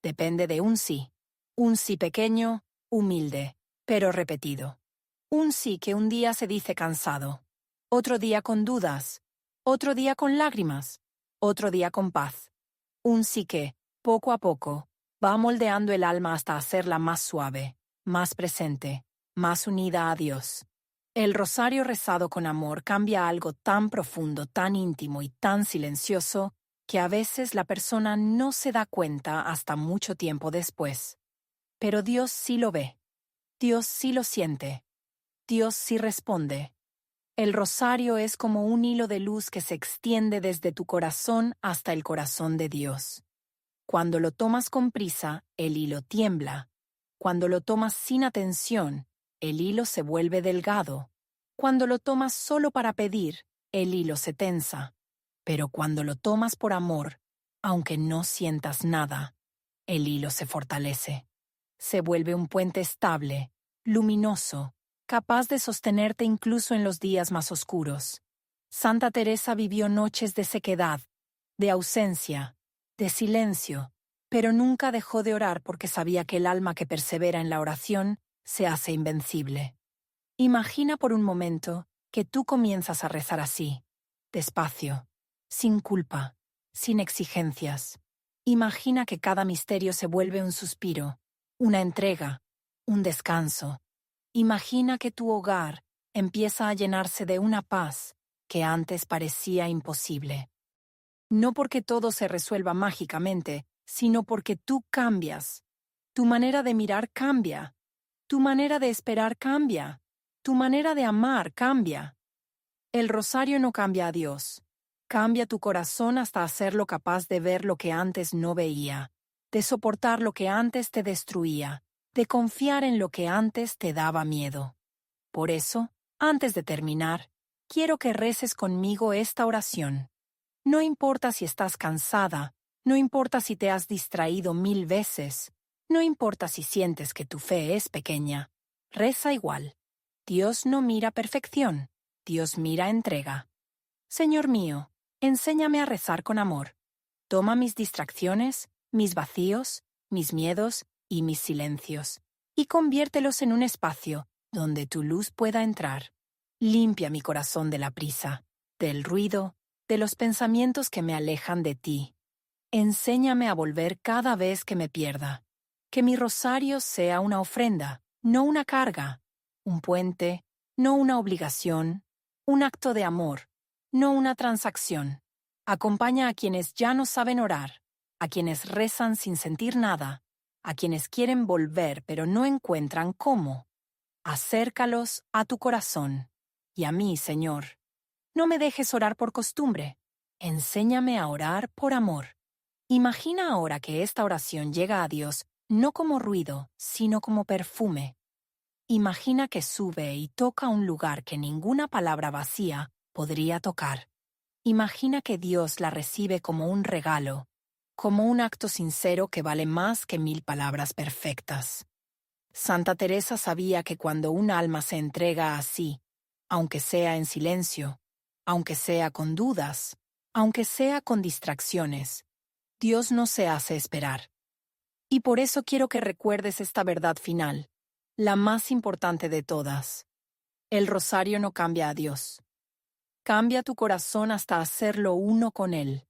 Depende de un sí pequeño, humilde, pero repetido. Un sí que un día se dice cansado, otro día con dudas, otro día con lágrimas, otro día con paz. Un sí que, poco a poco, va moldeando el alma hasta hacerla más suave, más presente, más unida a Dios. El rosario rezado con amor cambia algo tan profundo, tan íntimo y tan silencioso que a veces la persona no se da cuenta hasta mucho tiempo después. Pero Dios sí lo ve. Dios sí lo siente. Dios sí responde. El rosario es como un hilo de luz que se extiende desde tu corazón hasta el corazón de Dios. Cuando lo tomas con prisa, el hilo tiembla. Cuando lo tomas sin atención, el hilo se vuelve delgado. Cuando lo tomas solo para pedir, el hilo se tensa. Pero cuando lo tomas por amor, aunque no sientas nada, el hilo se fortalece. Se vuelve un puente estable, luminoso, capaz de sostenerte incluso en los días más oscuros. Santa Teresa vivió noches de sequedad, de ausencia, de silencio, pero nunca dejó de orar porque sabía que el alma que persevera en la oración se hace invencible. Imagina por un momento que tú comienzas a rezar así, despacio, sin culpa, sin exigencias. Imagina que cada misterio se vuelve un suspiro, una entrega, un descanso. Imagina que tu hogar empieza a llenarse de una paz que antes parecía imposible. No porque todo se resuelva mágicamente, sino porque tú cambias. Tu manera de mirar cambia. Tu manera de esperar cambia. Tu manera de amar cambia. El rosario no cambia a Dios. Cambia tu corazón hasta hacerlo capaz de ver lo que antes no veía, de soportar lo que antes te destruía, de confiar en lo que antes te daba miedo. Por eso, antes de terminar, quiero que reces conmigo esta oración. No importa si estás cansada, no importa si te has distraído 1000 veces, no importa si sientes que tu fe es pequeña, reza igual. Dios no mira perfección, Dios mira entrega. Señor mío, enséñame a rezar con amor. Toma mis distracciones, mis vacíos, mis miedos y mis silencios, y conviértelos en un espacio donde tu luz pueda entrar. Limpia mi corazón de la prisa, del ruido, de los pensamientos que me alejan de ti. Enséñame a volver cada vez que me pierda. Que mi rosario sea una ofrenda, no una carga, un puente, no una obligación, un acto de amor, no una transacción. Acompaña a quienes ya no saben orar, a quienes rezan sin sentir nada, a quienes quieren volver pero no encuentran cómo. Acércalos a tu corazón. Y a mí, Señor. No me dejes orar por costumbre. Enséñame a orar por amor. Imagina ahora que esta oración llega a Dios no como ruido, sino como perfume. Imagina que sube y toca un lugar que ninguna palabra vacía podría tocar. Imagina que Dios la recibe como un regalo, como un acto sincero que vale más que 1000 palabras perfectas. Santa Teresa sabía que cuando un alma se entrega así, aunque sea en silencio, aunque sea con dudas, aunque sea con distracciones, Dios no se hace esperar. Y por eso quiero que recuerdes esta verdad final, la más importante de todas. El rosario no cambia a Dios. Cambia tu corazón hasta hacerlo uno con Él.